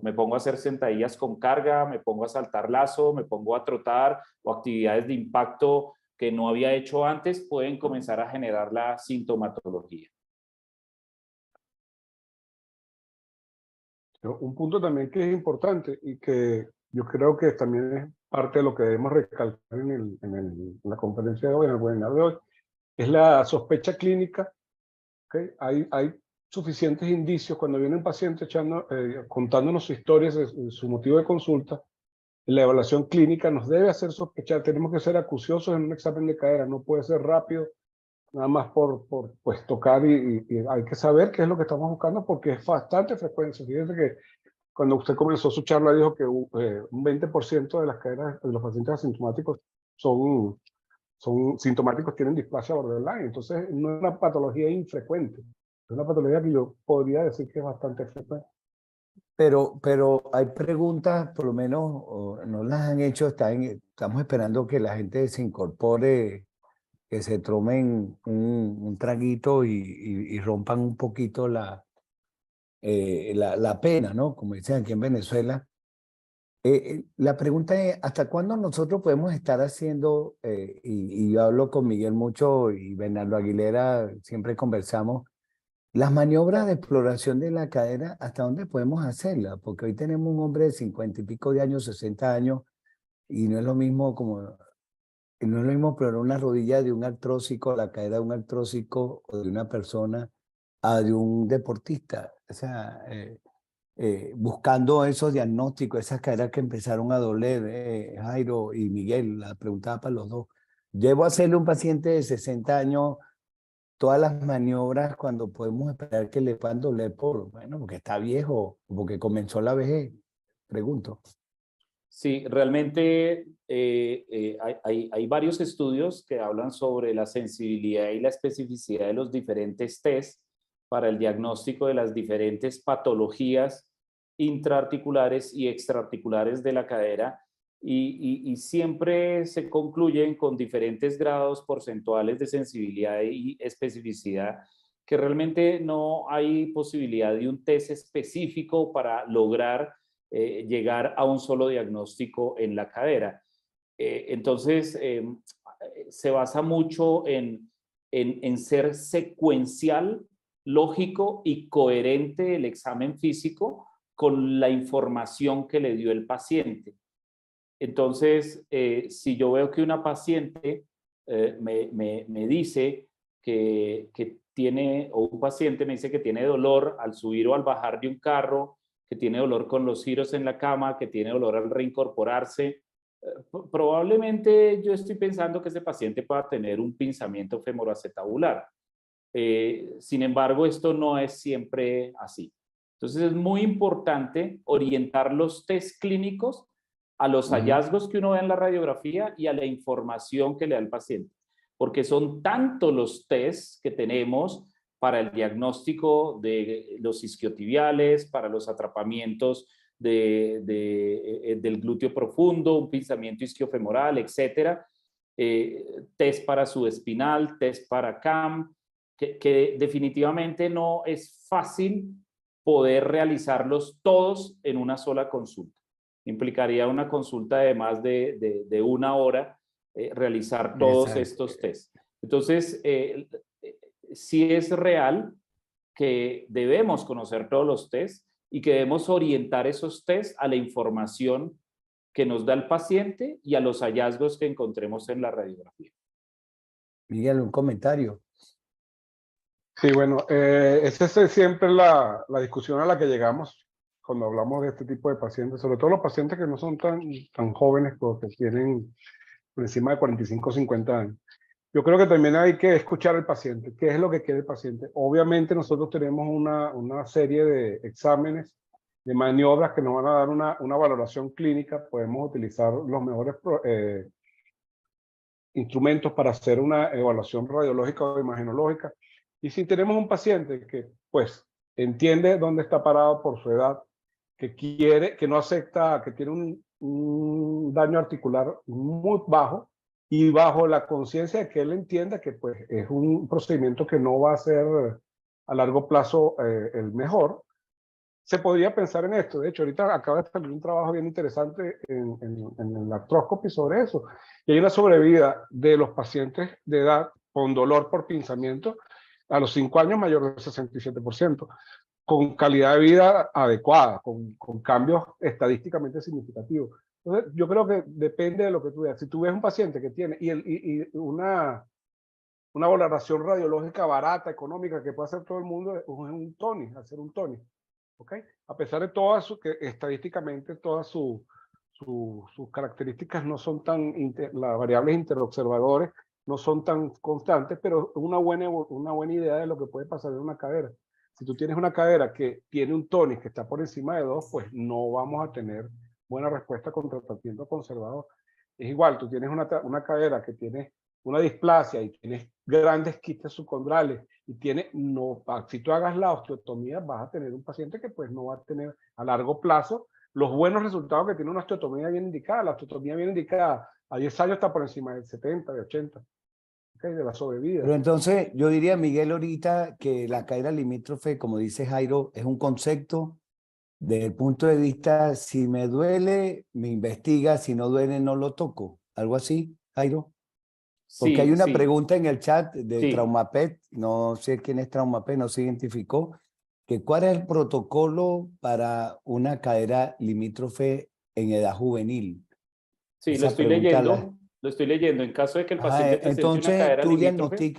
me pongo a hacer sentadillas con carga, me pongo a saltar lazo, me pongo a trotar, o actividades de impacto que no había hecho antes, pueden comenzar a generar la sintomatología. Un punto también que es importante y que yo creo que también es parte de lo que debemos recalcar en la conferencia de hoy, en el webinar de hoy, es la sospecha clínica. ¿Okay? Hay suficientes indicios cuando viene un paciente contándonos su historia, su motivo de consulta. La evaluación clínica nos debe hacer sospechar, tenemos que ser acuciosos en un examen de cadera, no puede ser rápido, nada más por pues, tocar, y hay que saber qué es lo que estamos buscando, porque es bastante frecuente. Fíjense que cuando usted comenzó su charla dijo que un 20% de las caderas de los pacientes asintomáticos son son sintomáticos, tienen displasia borderline. Entonces, no es una patología infrecuente. Es una patología que yo podría decir que es bastante frecuente. Pero hay preguntas, por lo menos, no las han hecho, estamos esperando que la gente se incorpore, que se tomen un traguito y rompan un poquito la pena, ¿no? Como dicen aquí en Venezuela. La pregunta es, ¿hasta cuándo nosotros podemos estar haciendo, y yo hablo con Miguel mucho y Bernardo Aguilera, siempre conversamos, las maniobras de exploración de la cadera, ¿hasta dónde podemos hacerlas? Porque hoy tenemos un hombre de 50 y pico de años, 60 años, y no es lo mismo explorar una rodilla de un artrósico, la cadera de un artrósico o de una persona a de un deportista. O sea, buscando esos diagnósticos, esas caderas que empezaron a doler, Jairo y Miguel, la preguntaba para los dos. Llevo a hacerle a un paciente de 60 años todas las maniobras cuando podemos esperar que le puedan doler bueno, porque está viejo, porque comenzó la vejez, pregunto. Sí, realmente hay varios estudios que hablan sobre la sensibilidad y la especificidad de los diferentes test para el diagnóstico de las diferentes patologías intraarticulares y extraarticulares de la cadera y siempre se concluyen con diferentes grados porcentuales de sensibilidad y especificidad, que realmente no hay posibilidad de un test específico para lograr llegar a un solo diagnóstico en la cadera. Entonces, se basa mucho en ser secuencial, lógico y coherente el examen físico con la información que le dio el paciente. Entonces, si yo veo que una paciente me dice que tiene, o un paciente me dice que tiene dolor al subir o al bajar de un carro, que tiene dolor con los giros en la cama, que tiene dolor al reincorporarse, probablemente yo estoy pensando que ese paciente pueda tener un pinzamiento femoroacetabular. Sin embargo, esto no es siempre así. Entonces es muy importante orientar los test clínicos a los hallazgos que uno ve en la radiografía y a la información que le da el paciente, porque son tanto los tests que tenemos para el diagnóstico de los isquiotibiales, para los atrapamientos del glúteo profundo, un pinzamiento isquiofemoral, etcétera, test para subespinal, test para CAM, que definitivamente no es fácil poder realizarlos todos en una sola consulta. Implicaría una consulta de más de una hora realizar todos estos tests. Entonces, sí es real que debemos conocer todos los tests y que debemos orientar esos tests a la información que nos da el paciente y a los hallazgos que encontremos en la radiografía. Miguel, un comentario. Sí, bueno, esa es siempre la discusión a la que llegamos cuando hablamos de este tipo de pacientes, sobre todo los pacientes que no son tan jóvenes, porque tienen por encima de 45 o 50 años. Yo creo que también hay que escuchar al paciente. ¿Qué es lo que quiere el paciente? Obviamente nosotros tenemos una serie de exámenes, de maniobras que nos van a dar una valoración clínica. Podemos utilizar los mejores instrumentos para hacer una evaluación radiológica o imagenológica. Y si tenemos un paciente que pues entiende dónde está parado por su edad, que no acepta, que tiene un daño articular muy bajo, y bajo la conciencia de que él entienda que pues es un procedimiento que no va a ser a largo plazo el mejor, se podría pensar en esto. De hecho, ahorita acaba de salir un trabajo bien interesante en el artróscopy sobre eso. Y hay una sobrevida de los pacientes de edad con dolor por pinzamiento a los 5 años mayor del 67%, con calidad de vida adecuada, con cambios estadísticamente significativos. Entonces, yo creo que depende de lo que tú veas. Si tú ves un paciente que tiene y una valoración radiológica barata, económica, que puede hacer todo el mundo, es un TONI, hacer un TONI. ¿Okay? A pesar de todas que estadísticamente todas sus características no son las variables interobservadores no son tan constantes, pero una buena idea de lo que puede pasar en una cadera. Si tú tienes una cadera que tiene un tónico que está por encima de 2, pues no vamos a tener buena respuesta contra el tratamiento conservador. Es igual, tú tienes una cadera que tiene una displasia y tienes grandes quistes subcondrales y si tú hagas la osteotomía, vas a tener un paciente que pues no va a tener a largo plazo los buenos resultados que tiene una osteotomía bien indicada. La osteotomía bien indicada a 10 años está por encima de 70, de 80, ¿okay? De la sobrevida. Pero entonces yo diría, Miguel, ahorita que la cadera limítrofe, como dice Jairo, es un concepto desde el punto de vista, si me duele, me investiga, si no duele, no lo toco. ¿Algo así, Jairo? Porque hay Sí, una sí, pregunta en el chat de sí. Traumapet, no sé quién es Traumapet, no se identificó, que cuál es el protocolo para una cadera limítrofe en edad juvenil. Sí, Esa pregunta la... lo estoy leyendo. En caso de que el Ajá, paciente presente una entonces cadera tú limítrofe,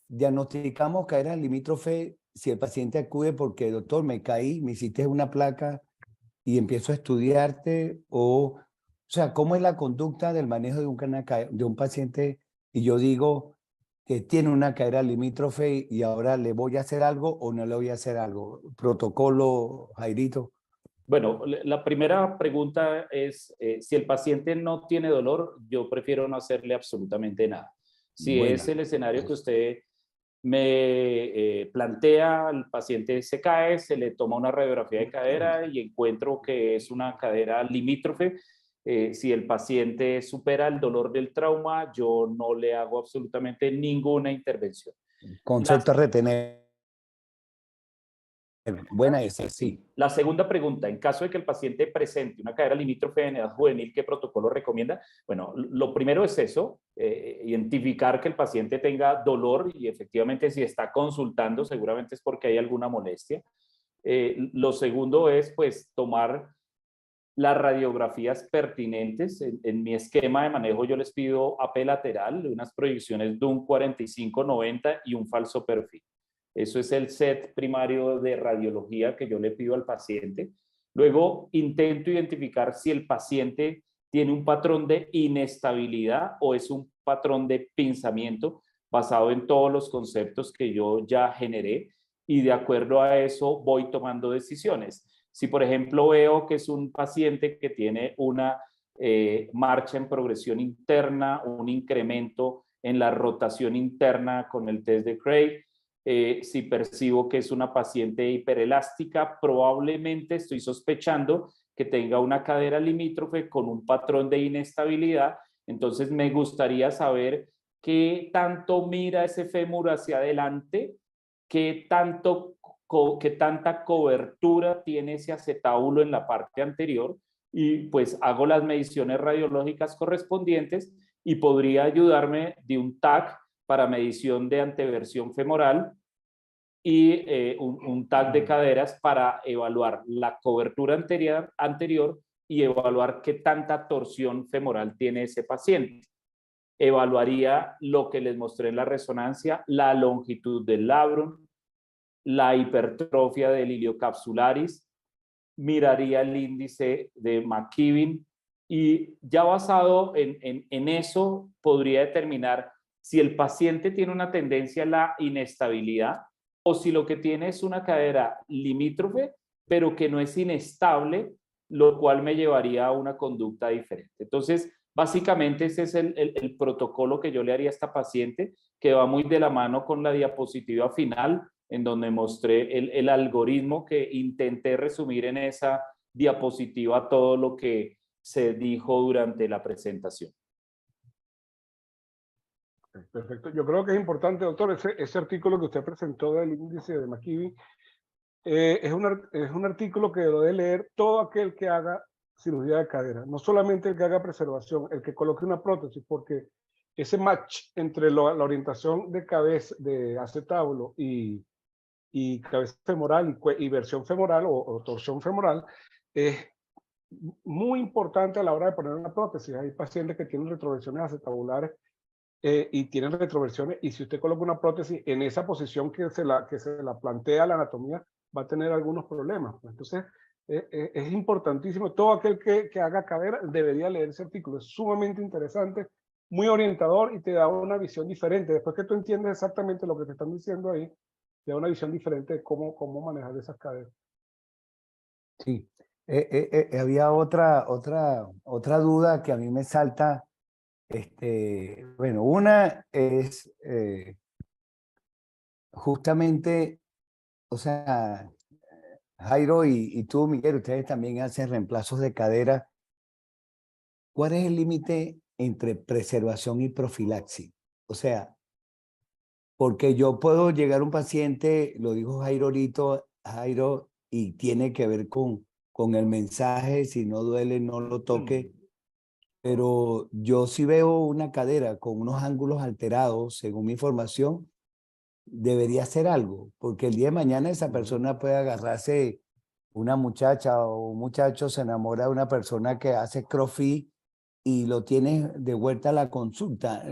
diagnosticamos cadera limítrofe si el paciente acude porque, doctor, me caí, me hiciste una placa y empiezo a estudiarte, o sea, ¿cómo es la conducta del manejo de de un paciente y yo digo que tiene una cadera limítrofe y ahora le voy a hacer algo o no le voy a hacer algo? Protocolo, Jairito. bueno, la primera pregunta es, si el paciente no tiene dolor, yo prefiero no hacerle absolutamente nada. Si es Buena. el escenario que usted me plantea, el paciente se cae, se le toma una radiografía de cadera y encuentro que es una cadera limítrofe. Si el paciente supera el dolor del trauma, yo no le hago absolutamente ninguna intervención. Concepto a retener. Buena esa, sí. La segunda pregunta, en caso de que el paciente presente una cadera limítrofe en edad juvenil, ¿qué protocolo recomienda? Bueno, lo primero es eso, identificar que el paciente tenga dolor y efectivamente si está consultando seguramente es porque hay alguna molestia. Lo segundo es pues tomar las radiografías pertinentes. En mi esquema de manejo yo les pido AP lateral, unas proyecciones de un 45-90 y un falso perfil. Eso es el set primario de radiología que yo le pido al paciente. Luego intento identificar si el paciente tiene un patrón de inestabilidad o es un patrón de pinzamiento basado en todos los conceptos que yo ya generé y de acuerdo a eso voy tomando decisiones. Si, por ejemplo, veo que es un paciente que tiene una marcha en progresión interna, un incremento en la rotación interna con el test de Craig, si percibo que es una paciente hiperelástica, probablemente estoy sospechando que tenga una cadera limítrofe con un patrón de inestabilidad. Entonces me gustaría saber qué tanto mira ese fémur hacia adelante, qué tanta cobertura tiene ese acetábulo en la parte anterior y pues hago las mediciones radiológicas correspondientes y podría ayudarme de un TAC para medición de anteversión femoral y un TAC de caderas para evaluar la cobertura anterior y evaluar qué tanta torsión femoral tiene ese paciente. Evaluaría lo que les mostré en la resonancia, la longitud del labrum, la hipertrofia del iliocapsularis, miraría el índice de McKibben y ya basado en eso podría determinar si el paciente tiene una tendencia a la inestabilidad o si lo que tiene es una cadera limítrofe, pero que no es inestable, lo cual me llevaría a una conducta diferente. Entonces, básicamente ese es el protocolo que yo le haría a esta paciente, que va muy de la mano con la diapositiva final, en donde mostré el algoritmo que intenté resumir en esa diapositiva todo lo que se dijo durante la presentación. Perfecto. Yo creo que es importante, doctor, ese artículo que usted presentó del índice de McKibben, es un artículo que lo debe leer todo aquel que haga cirugía de cadera, no solamente el que haga preservación, el que coloque una prótesis, porque ese match entre la orientación de cabeza, de acetábulo y cabeza femoral y versión femoral o torsión femoral es muy importante a la hora de poner una prótesis. Hay pacientes que tienen retroversiones acetabulares y tienen retroversiones, y si usted coloca una prótesis en esa posición que se la plantea la anatomía, va a tener algunos problemas. Entonces, es importantísimo. Todo aquel que haga cadera debería leer ese artículo. Es sumamente interesante, muy orientador y te da una visión diferente. Después que tú entiendes exactamente lo que te están diciendo ahí, te da una visión diferente de cómo manejar esas caderas. Sí. Había otra duda que a mí me salta Bueno, una es justamente, o sea, Jairo y tú, Miguel, ustedes también hacen reemplazos de cadera. ¿Cuál es el límite entre preservación y profilaxis? O sea, porque yo puedo llegar a un paciente, lo dijo Jairo ahorita, Jairo, y tiene que ver con el mensaje, si no duele, no lo toque. Pero yo sí veo una cadera con unos ángulos alterados, según mi información, debería hacer algo, porque el día de mañana esa persona puede agarrarse, una muchacha o un muchacho se enamora de una persona que hace CrossFit y lo tiene de vuelta a la consulta.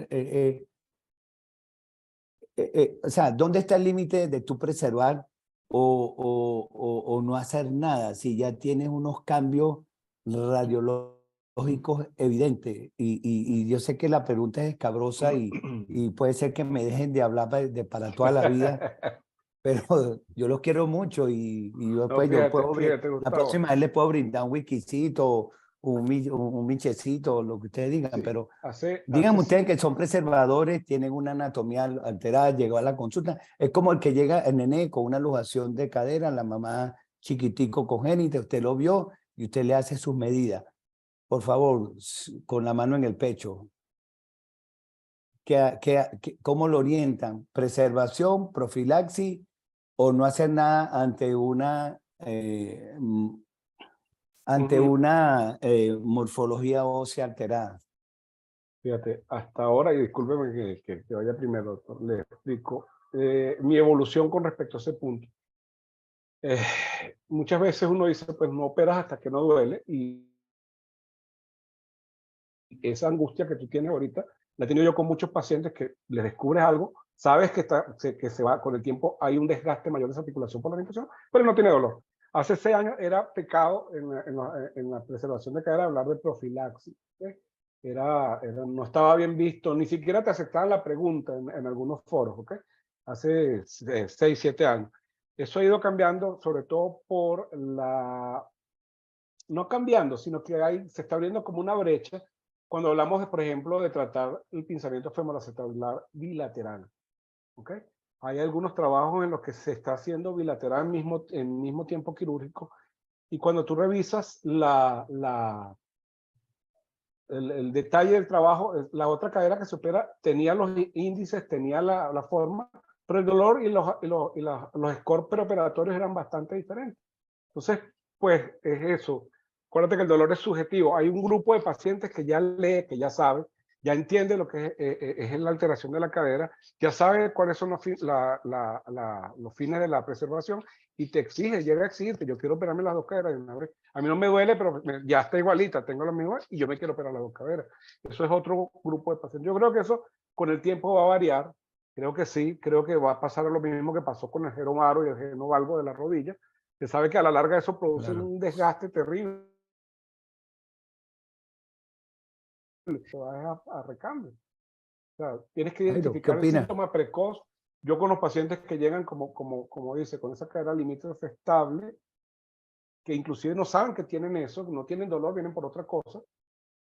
O sea, ¿dónde está el límite de tú preservar o no hacer nada si ya tienes unos cambios radiológicos evidentes? Y yo sé que la pregunta es escabrosa y puede ser que me dejen de hablar para toda la vida, pero yo los quiero mucho y yo, No, pues, yo puedo, fíjate, la Gustavo. próxima vez les puedo brindar un whiskycito, un michecito, lo que ustedes digan, Sí, pero hace díganme ustedes que son preservadores, tienen una anatomía alterada, llegó a la consulta. Es como el que llega el nené con una luxación de cadera, la mamá chiquitico congénita, usted lo vio y usted le hace sus medidas. Por favor, con la mano en el pecho. ¿Cómo lo orientan? ¿Preservación, profilaxis o no hacer nada ante una morfología ósea alterada? Fíjate, hasta ahora, y discúlpeme que vaya primero, doctor, le explico mi evolución con respecto a ese punto. Eh, Muchas veces uno dice, pues no operas hasta que no duele, y esa angustia que tú tienes ahorita, la he tenido yo con muchos pacientes que les descubres algo, sabes que se va con el tiempo, hay un desgaste mayor de esa articulación por la orientación, pero no tiene dolor. Hace 6 años era pecado en la preservación de cadera hablar de profilaxis. ¿Sí? No estaba bien visto, ni siquiera te aceptaban la pregunta en algunos foros, ¿ok? Hace 6, 7 años. Eso ha ido cambiando, sobre todo por no cambiando, sino que se está abriendo como una brecha cuando hablamos, por ejemplo, de tratar el pinzamiento femoroacetabular bilateral. ¿Ok? Hay algunos trabajos en los que se está haciendo bilateral en mismo tiempo quirúrgico, y cuando tú revisas el detalle del trabajo, la otra cadera que se opera tenía los índices, tenía la forma, pero el dolor y los scores preoperatorios eran bastante diferentes. Entonces, pues es eso. Acuérdate que el dolor es subjetivo. Hay un grupo de pacientes que ya lee, que ya sabe, ya entiende lo que es la alteración de la cadera, ya sabe cuáles son los fines de la preservación, y te exige, llega a exigirte, yo quiero operarme las dos caderas de una vez. A mí no me duele, pero ya está igualita, tengo la misma y yo me quiero operar las dos caderas. Eso es otro grupo de pacientes. Yo creo que eso con el tiempo va a variar. Creo que sí, creo que va a pasar lo mismo que pasó con el geromaro y el genovalgo de la rodilla. Se sabe que a la larga eso produce un desgaste terrible. Se va a recambio. O sea, tienes que Jairo, ¿qué identificar el opinas? síntoma precoz. Yo con los pacientes que llegan, como dice, con esa cadera limítrofe estable, que inclusive no saben que tienen eso, no tienen dolor, vienen por otra cosa,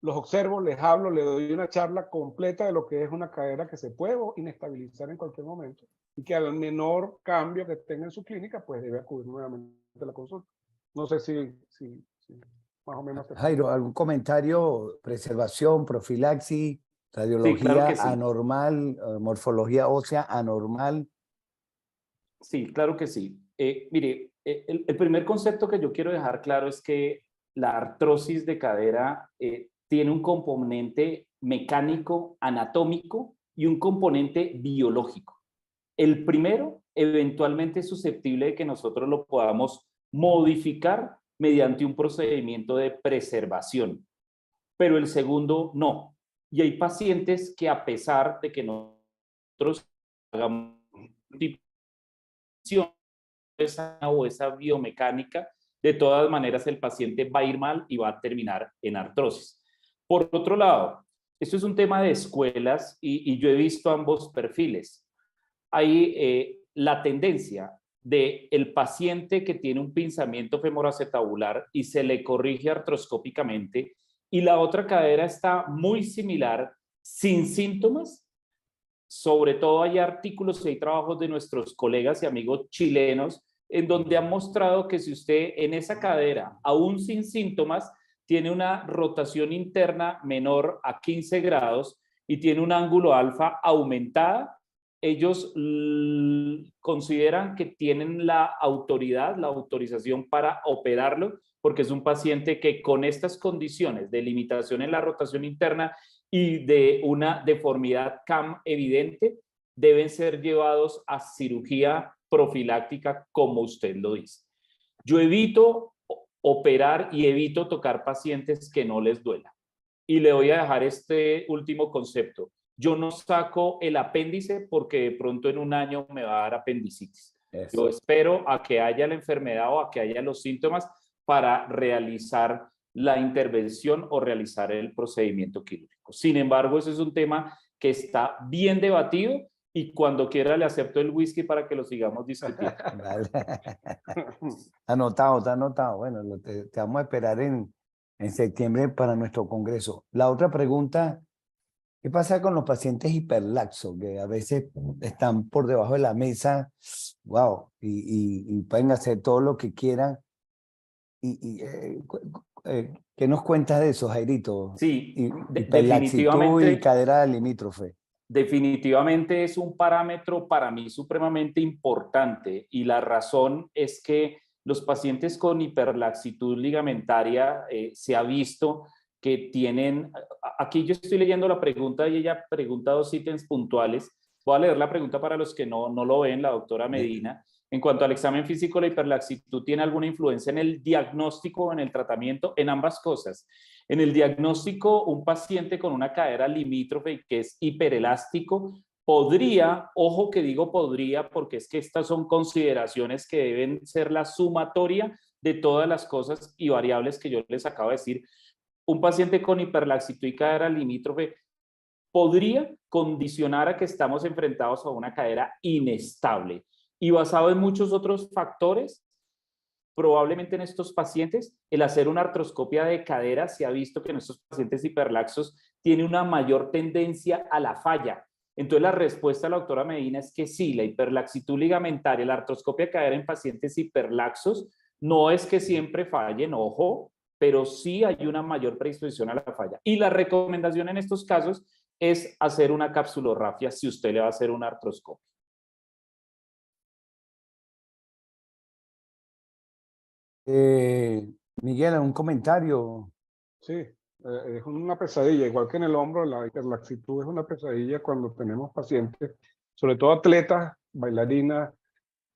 los observo, les hablo, les doy una charla completa de lo que es una cadera que se puede inestabilizar en cualquier momento, y que al menor cambio que tenga en su clínica, pues debe acudir nuevamente a la consulta. No sé si más o menos. Jairo, ¿algún comentario? Preservación, profilaxis, Sí, claro radiología que sí. anormal, morfología ósea anormal. Sí, claro que sí. Mire, el primer concepto que yo quiero dejar claro es que la artrosis de cadera tiene un componente mecánico, anatómico y un componente biológico. El primero, eventualmente es susceptible de que nosotros lo podamos modificar mediante un procedimiento de preservación, pero el segundo no. Y hay pacientes que, a pesar de que nosotros hagamos esa biomecánica, de todas maneras el paciente va a ir mal y va a terminar en artrosis. Por otro lado, esto es un tema de escuelas y yo he visto ambos perfiles. Hay la tendencia de el paciente que tiene un pinzamiento femoroacetabular y se le corrige artroscópicamente, y la otra cadera está muy similar sin síntomas. Sobre todo hay artículos y hay trabajos de nuestros colegas y amigos chilenos en donde han mostrado que si usted en esa cadera, aún sin síntomas, tiene una rotación interna menor a 15 grados y tiene un ángulo alfa aumentada, ellos consideran que tienen la autoridad, la autorización para operarlo, porque es un paciente que con estas condiciones de limitación en la rotación interna y de una deformidad CAM evidente, deben ser llevados a cirugía profiláctica, como usted lo dice. Yo evito operar y evito tocar pacientes que no les duela. Y le voy a dejar este último concepto. Yo no saco el apéndice porque de pronto en un año me va a dar apendicitis. Eso. Yo espero a que haya la enfermedad o a que haya los síntomas para realizar la intervención o realizar el procedimiento quirúrgico. Sin embargo, ese es un tema que está bien debatido y cuando quiera le acepto el whisky para que lo sigamos discutiendo. Vale. Anotado, está anotado. Bueno, te vamos a esperar en septiembre para nuestro congreso. La otra pregunta, ¿qué pasa con los pacientes hiperlaxos que a veces están por debajo de la mesa, wow, y pueden hacer todo lo que quieran? ¿Qué nos cuentas de eso, Jairito? Sí, Hiperlaxitud definitivamente. y cadera limítrofe. Definitivamente es un parámetro para mí supremamente importante y la razón es que los pacientes con hiperlaxitud ligamentaria se ha visto que tienen, aquí yo estoy leyendo la pregunta y ella pregunta dos ítems puntuales. Voy a leer la pregunta para los que no lo ven, la doctora Medina. En cuanto al examen físico, ¿la hiperlaxitud tiene alguna influencia en el diagnóstico o en el tratamiento? En ambas cosas. En el diagnóstico, un paciente con una cadera limítrofe que es hiperelástico podría, ojo que digo podría, porque es que estas son consideraciones que deben ser la sumatoria de todas las cosas y variables que yo les acabo de decir. Un paciente con hiperlaxitud y cadera limítrofe podría condicionar a que estamos enfrentados a una cadera inestable. Y basado en muchos otros factores, probablemente en estos pacientes, el hacer una artroscopia de cadera se ha visto que en estos pacientes hiperlaxos tiene una mayor tendencia a la falla. Entonces la respuesta de la doctora Medina es que sí, la hiperlaxitud ligamentaria, la artroscopia de cadera en pacientes hiperlaxos, no es que siempre fallen, ojo, pero sí hay una mayor predisposición a la falla. Y la recomendación en estos casos es hacer una capsulorrafia si usted le va a hacer una artroscopia. Miguel, ¿un comentario? Sí, es una pesadilla, igual que en el hombro, la hiperlaxitud es una pesadilla cuando tenemos pacientes, sobre todo atletas, bailarinas,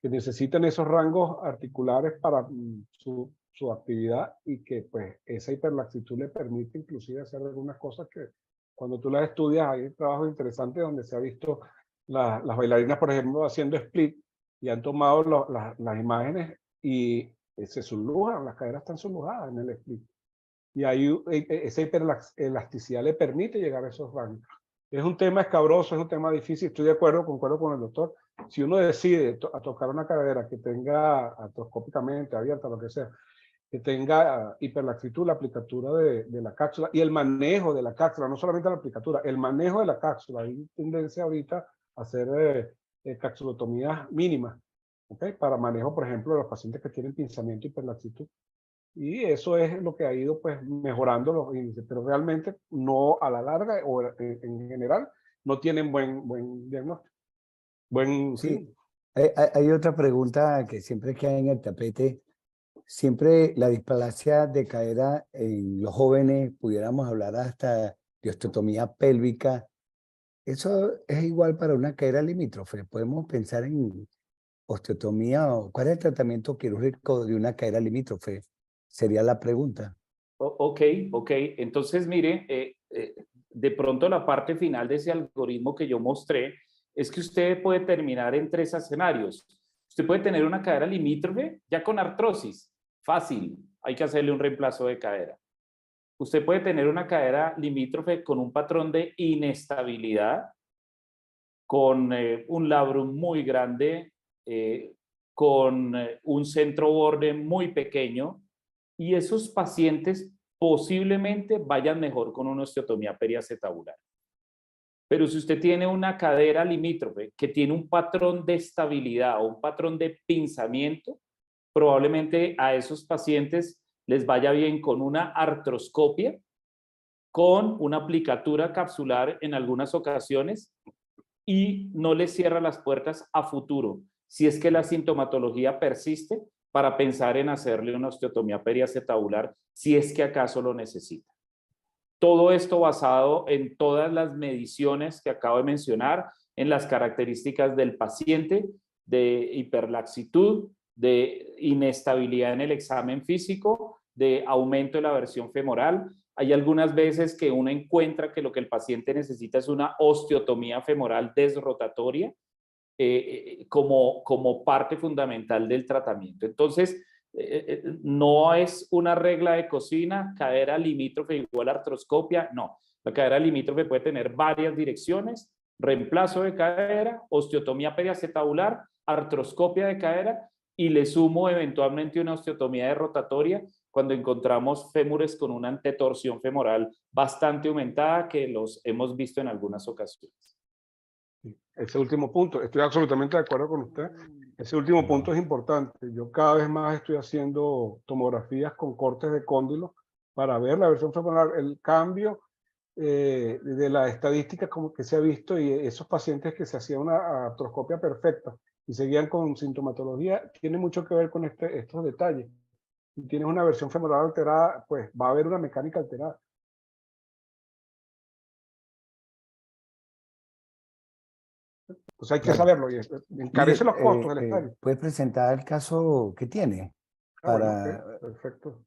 que necesitan esos rangos articulares para su actividad y que pues esa hiperlaxitud le permite inclusive hacer algunas cosas que cuando tú las estudias hay trabajos interesantes donde se ha visto las bailarinas, por ejemplo, haciendo split y han tomado las imágenes y se sublujan, las caderas están sublujadas en el split. Y ahí esa hiperelasticidad le permite llegar a esos rangos. Es un tema escabroso, es un tema difícil, estoy de acuerdo, concuerdo con el doctor. Si uno decide tocar una cadera que tenga artroscópicamente abierta, lo que sea, que tenga hiperlaxitud, la aplicatura de la cápsula y el manejo de la cápsula, no solamente la aplicatura, el manejo de la cápsula. Hay tendencia ahorita a hacer capsulotomías mínimas, ¿okay? Para manejo, por ejemplo, de los pacientes que tienen pinzamiento y hiperlaxitud. Y eso es lo que ha ido pues mejorando los índices, pero realmente no a la larga o en general no tienen buen diagnóstico. Sí. Hay otra pregunta que siempre queda en el tapete. Siempre la displasia de cadera en los jóvenes, pudiéramos hablar hasta de osteotomía pélvica. ¿Eso es igual para una cadera limítrofe? ¿Podemos pensar en osteotomía o cuál es el tratamiento quirúrgico de una cadera limítrofe? Sería la pregunta. Ok. Entonces, mire, de pronto la parte final de ese algoritmo que yo mostré es que usted puede terminar en 3 escenarios. Usted puede tener una cadera limítrofe ya con artrosis. Fácil, hay que hacerle un reemplazo de cadera. Usted puede tener una cadera limítrofe con un patrón de inestabilidad, con un labrum muy grande, con un centro borde muy pequeño, y esos pacientes posiblemente vayan mejor con una osteotomía periacetabular. Pero si usted tiene una cadera limítrofe que tiene un patrón de estabilidad o un patrón de pinzamiento, probablemente a esos pacientes les vaya bien con una artroscopia, con una aplicatura capsular en algunas ocasiones, y no les cierra las puertas a futuro, si es que la sintomatología persiste, para pensar en hacerle una osteotomía periacetabular, si es que acaso lo necesita. Todo esto basado en todas las mediciones que acabo de mencionar, en las características del paciente, de hiperlaxitud, de inestabilidad en el examen físico, de aumento de la versión femoral. Hay algunas veces que uno encuentra que lo que el paciente necesita es una osteotomía femoral desrotatoria como parte fundamental del tratamiento. Entonces, no es una regla de cocina, cadera limítrofe igual a artroscopia, no. La cadera limítrofe puede tener varias direcciones: reemplazo de cadera, osteotomía periacetabular, artroscopia de cadera, y le sumo eventualmente una osteotomía de rotatoria cuando encontramos fémures con una antetorsión femoral bastante aumentada, que los hemos visto en algunas ocasiones. Ese último punto, estoy absolutamente de acuerdo con usted. Ese último punto es importante. Yo cada vez más estoy haciendo tomografías con cortes de cóndilo para ver la versión femoral, el cambio de la estadística como que se ha visto, y esos pacientes que se hacían una artroscopia perfecta y seguían con sintomatología, tiene mucho que ver con estos detalles. Si tienes una versión femoral alterada, pues va a haber una mecánica alterada. Pues hay que saberlo, y encarece los costos del estadio. ¿Puedes presentar el caso que tiene? Bueno, Para, ok, perfecto.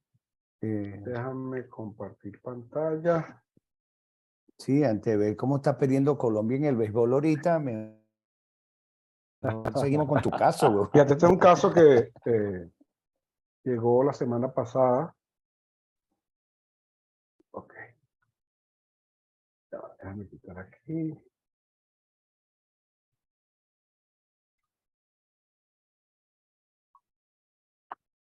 Déjame compartir pantalla. sí, antes de ver cómo está perdiendo Colombia en el béisbol ahorita, seguimos con tu caso, güey. Fíjate, este es un caso que llegó la semana pasada. Ok. Ya, déjame quitar aquí.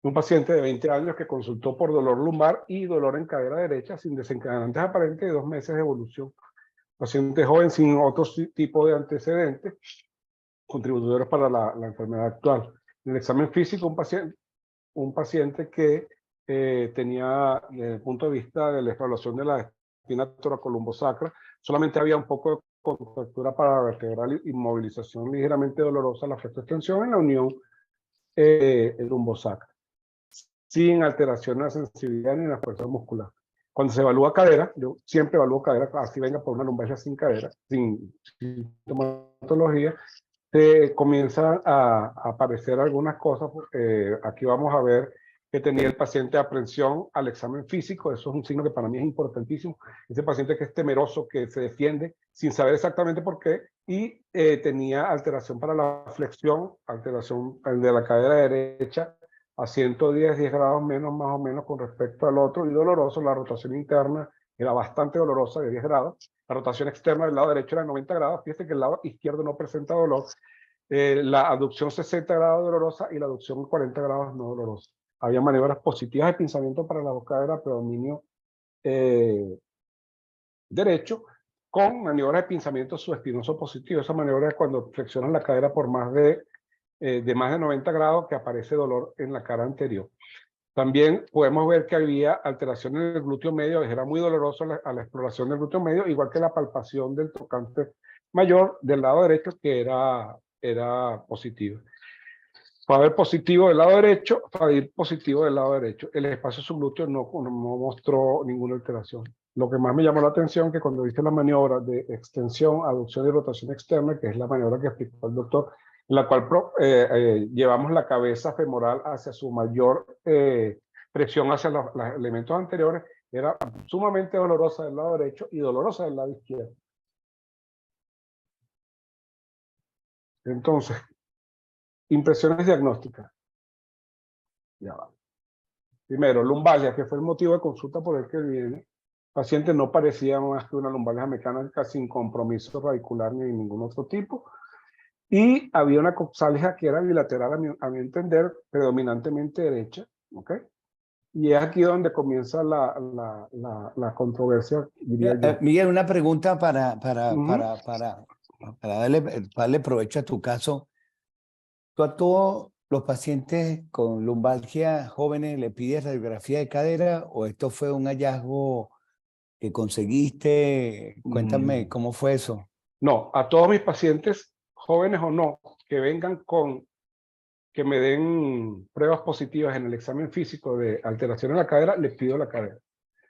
Un paciente de 20 años que consultó por dolor lumbar y dolor en cadera derecha sin desencadenantes aparentes de 2 meses de evolución. Paciente joven sin otro tipo de antecedentes contributores para la enfermedad actual. En el examen físico, un paciente que tenía, desde el punto de vista de la evaluación de la espina toracolumbosacra, solamente había un poco de contractura paravertebral y movilización ligeramente dolorosa, la flexoextensión en la unión lumbosacra, sin alteración en la sensibilidad ni en la fuerza muscular. Cuando se evalúa cadera, yo siempre evalúo cadera, así venga por una lumbalgia sin cadera, sin sintomatología, comienzan a aparecer algunas cosas. Aquí vamos a ver que tenía el paciente aprensión al examen físico. Eso es un signo que para mí es importantísimo. Ese paciente que es temeroso, que se defiende sin saber exactamente por qué, y tenía alteración para la flexión, alteración de la cadera derecha a 110 grados menos, más o menos, con respecto al otro, y doloroso. La rotación interna era bastante dolorosa, de 10 grados. La rotación externa del lado derecho era de 90 grados. Fíjate que el lado izquierdo no presenta dolor. La aducción 60 grados dolorosa y la aducción 40 grados no dolorosa. Había maniobras positivas de pinzamiento para la cadera, predominio derecho, con maniobras de pinzamiento subespinoso positivo. Esa maniobra es cuando flexionan la cadera por más de 90 grados, que aparece dolor en la cara anterior. También podemos ver que había alteración en el glúteo medio, era muy doloroso a la exploración del glúteo medio, igual que la palpación del trocante mayor del lado derecho, que era positiva. Para ver positivo del lado derecho, para ir positivo del lado derecho. El espacio subglúteo no mostró ninguna alteración. Lo que más me llamó la atención, que cuando hice la maniobra de extensión, aducción y rotación externa, que es la maniobra que explicó el doctor, en la cual llevamos la cabeza femoral hacia su mayor presión hacia los elementos anteriores, era sumamente dolorosa del lado derecho y dolorosa del lado izquierdo. Entonces, impresiones diagnósticas. Ya va. Primero, lumbalgia, que fue el motivo de consulta por el que viene. El paciente no parecía más que una lumbalgia mecánica sin compromiso radicular ni de ningún otro tipo. Y había una coxalgia que era bilateral, a mi entender, predominantemente derecha. ¿Ok? Y es aquí donde comienza la controversia, diría yo. Miguel, una pregunta para Ujú. darle provecho a tu caso. ¿Tú a todos los pacientes con lumbalgia jóvenes le pides radiografía de cadera o esto fue un hallazgo que conseguiste? Cuéntame cómo fue eso. No, a todos mis pacientes, jóvenes o no, que vengan que me den pruebas positivas en el examen físico de alteración en la cadera, les pido la cadera.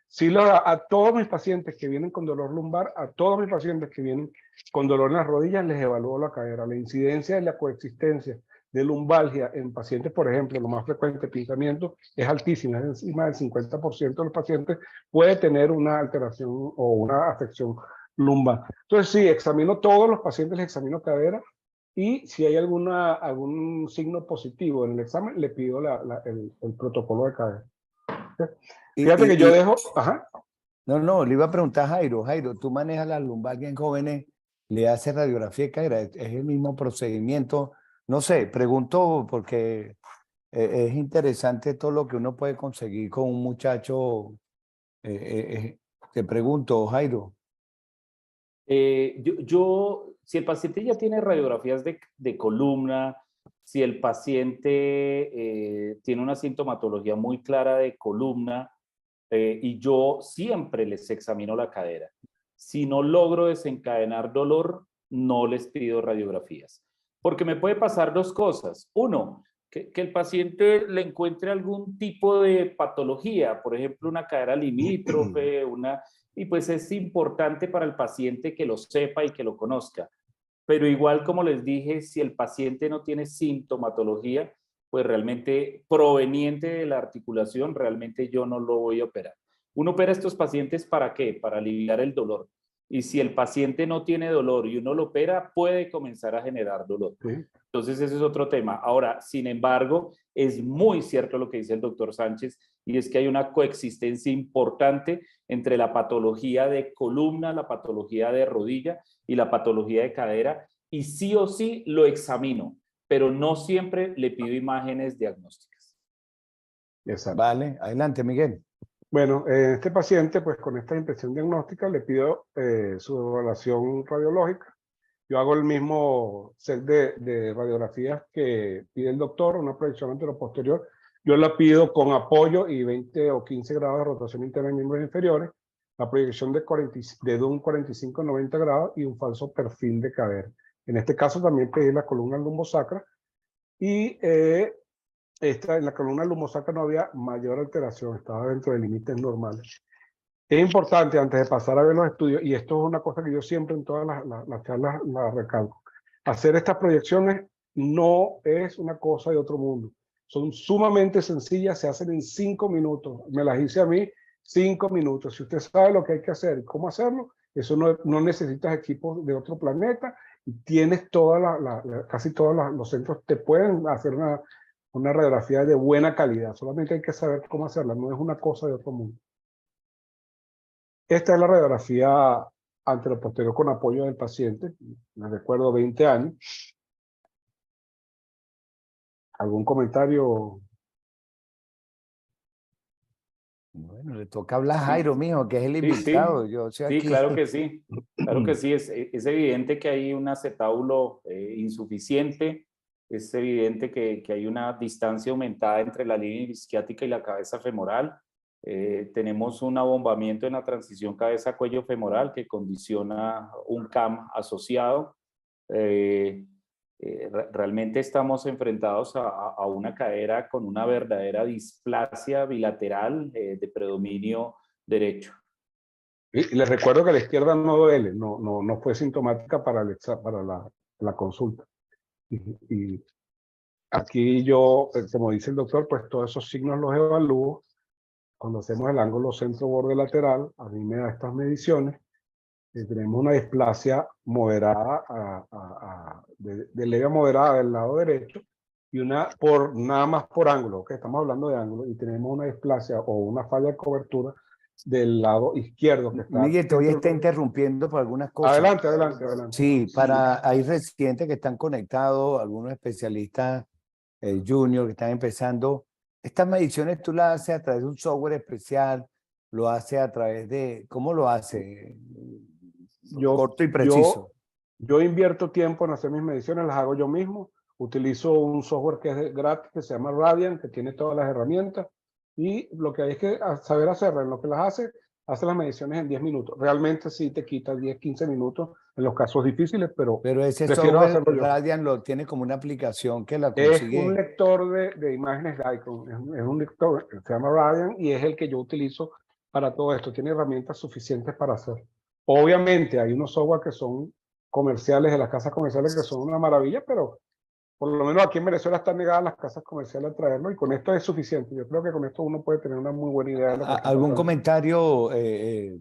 Sí, a todos mis pacientes que vienen con dolor lumbar, a todos mis pacientes que vienen con dolor en las rodillas, les evalúo la cadera. La incidencia de la coexistencia de lumbalgia en pacientes, por ejemplo, lo más frecuente, pinzamiento, es altísima, es encima del 50% de los pacientes puede tener una alteración o una afección lumbar. Entonces, sí, examino todos los pacientes, les examino cadera, y si hay algún signo positivo en el examen, le pido el protocolo de cadera. Fíjate que yo dejo... Ajá. No, le iba a preguntar a Jairo. Jairo, tú manejas la lumbalgia en jóvenes, le haces radiografía de cadera, es el mismo procedimiento. No sé, pregunto porque es interesante todo lo que uno puede conseguir con un muchacho. Te pregunto, Jairo. Si el paciente ya tiene radiografías de columna, si el paciente tiene una sintomatología muy clara de columna, y yo siempre les examino la cadera. Si no logro desencadenar dolor, no les pido radiografías. Porque me puede pasar dos cosas. Uno, que el paciente le encuentre algún tipo de patología, por ejemplo, una cadera limítrofe, y pues es importante para el paciente que lo sepa y que lo conozca. Pero igual, como les dije, si el paciente no tiene sintomatología, pues realmente proveniente de la articulación, realmente yo no lo voy a operar. Uno opera a estos pacientes ¿para qué? Para aliviar el dolor. Y si el paciente no tiene dolor y uno lo opera, puede comenzar a generar dolor. Sí. Entonces, ese es otro tema. Ahora, sin embargo, es muy cierto lo que dice el doctor Sánchez, y es que hay una coexistencia importante entre la patología de columna, la patología de rodilla y la patología de cadera, y sí o sí lo examino, pero no siempre le pido imágenes diagnósticas. Exacto. Vale, adelante, Miguel. Bueno, este paciente, pues con esta impresión diagnóstica, le pido su evaluación radiológica. Yo hago el mismo set de radiografías que pide el doctor, una proyección anteroposterior. Yo la pido con apoyo y 20 o 15 grados de rotación interna en miembros inferiores, la proyección de un 45-90 grados y un falso perfil de cadera. En este caso también pedí la columna lumbosacra, y en la columna lumbosacra no había mayor alteración, estaba dentro de límites normales. Es importante, antes de pasar a ver los estudios, y esto es una cosa que yo siempre en todas las charlas la recalco, hacer estas proyecciones no es una cosa de otro mundo. Son sumamente sencillas, se hacen en 5 minutos. Me las hice a mí 5 minutos. Si usted sabe lo que hay que hacer y cómo hacerlo, eso no necesitas equipos de otro planeta, y tienes casi todos los centros te pueden hacer una radiografía de buena calidad. Solamente hay que saber cómo hacerla, no es una cosa de otro mundo. Esta es la radiografía anteroposterior con apoyo del paciente. Me recuerdo 20 años. ¿Algún comentario? Bueno, le toca hablar a Jairo, mijo, que es el Sí, invitado. Yo soy sí, aquí. claro que sí. Claro que sí. Es evidente que hay un acetábulo insuficiente. Es evidente que hay una distancia aumentada entre la línea isquiática y la cabeza femoral. Tenemos un abombamiento en la transición cabeza-cuello femoral que condiciona un CAM asociado. Realmente estamos enfrentados a una cadera con una verdadera displasia bilateral de predominio derecho. Y les recuerdo que la izquierda no duele, no fue sintomática para la consulta. Y aquí yo, como dice el doctor, pues todos esos signos los evalúo. Cuando hacemos el ángulo centro-borde lateral, a mí me da estas mediciones. Tenemos una displasia moderada, de leve a moderada del lado derecho, y nada más por ángulo, que estamos hablando de ángulo, y tenemos una displasia o una falla de cobertura del lado izquierdo. Que está Miguel, te voy a estar interrumpiendo por algunas cosas. Adelante. Sí, hay residentes que están conectados, algunos especialistas junior que están empezando. Estas mediciones tú las haces a través de un software especial, lo haces a través de, ¿cómo lo hace? Corto y preciso. Yo invierto tiempo en hacer mis mediciones, las hago yo mismo. Utilizo un software que es gratis, que se llama Radiant, que tiene todas las herramientas. Y lo que hay es que saber hacerlo. En lo que las hace las mediciones en 10 minutos. Realmente sí te quita 10, 15 minutos en los casos difíciles, pero ese prefiero software hacerlo yo. Radiant lo tiene como una aplicación que la Es consigue. un lector de imágenes de icon. Es un lector que se llama Radiant y es el que yo utilizo para todo esto. Tiene herramientas suficientes para hacer. Obviamente hay unos software que son comerciales, de las casas comerciales, que son una maravilla, pero por lo menos aquí en Venezuela están negadas las casas comerciales a traerlo y con esto es suficiente. Yo creo que con esto uno puede tener una muy buena idea de lo que está ¿Algún pasando. comentario,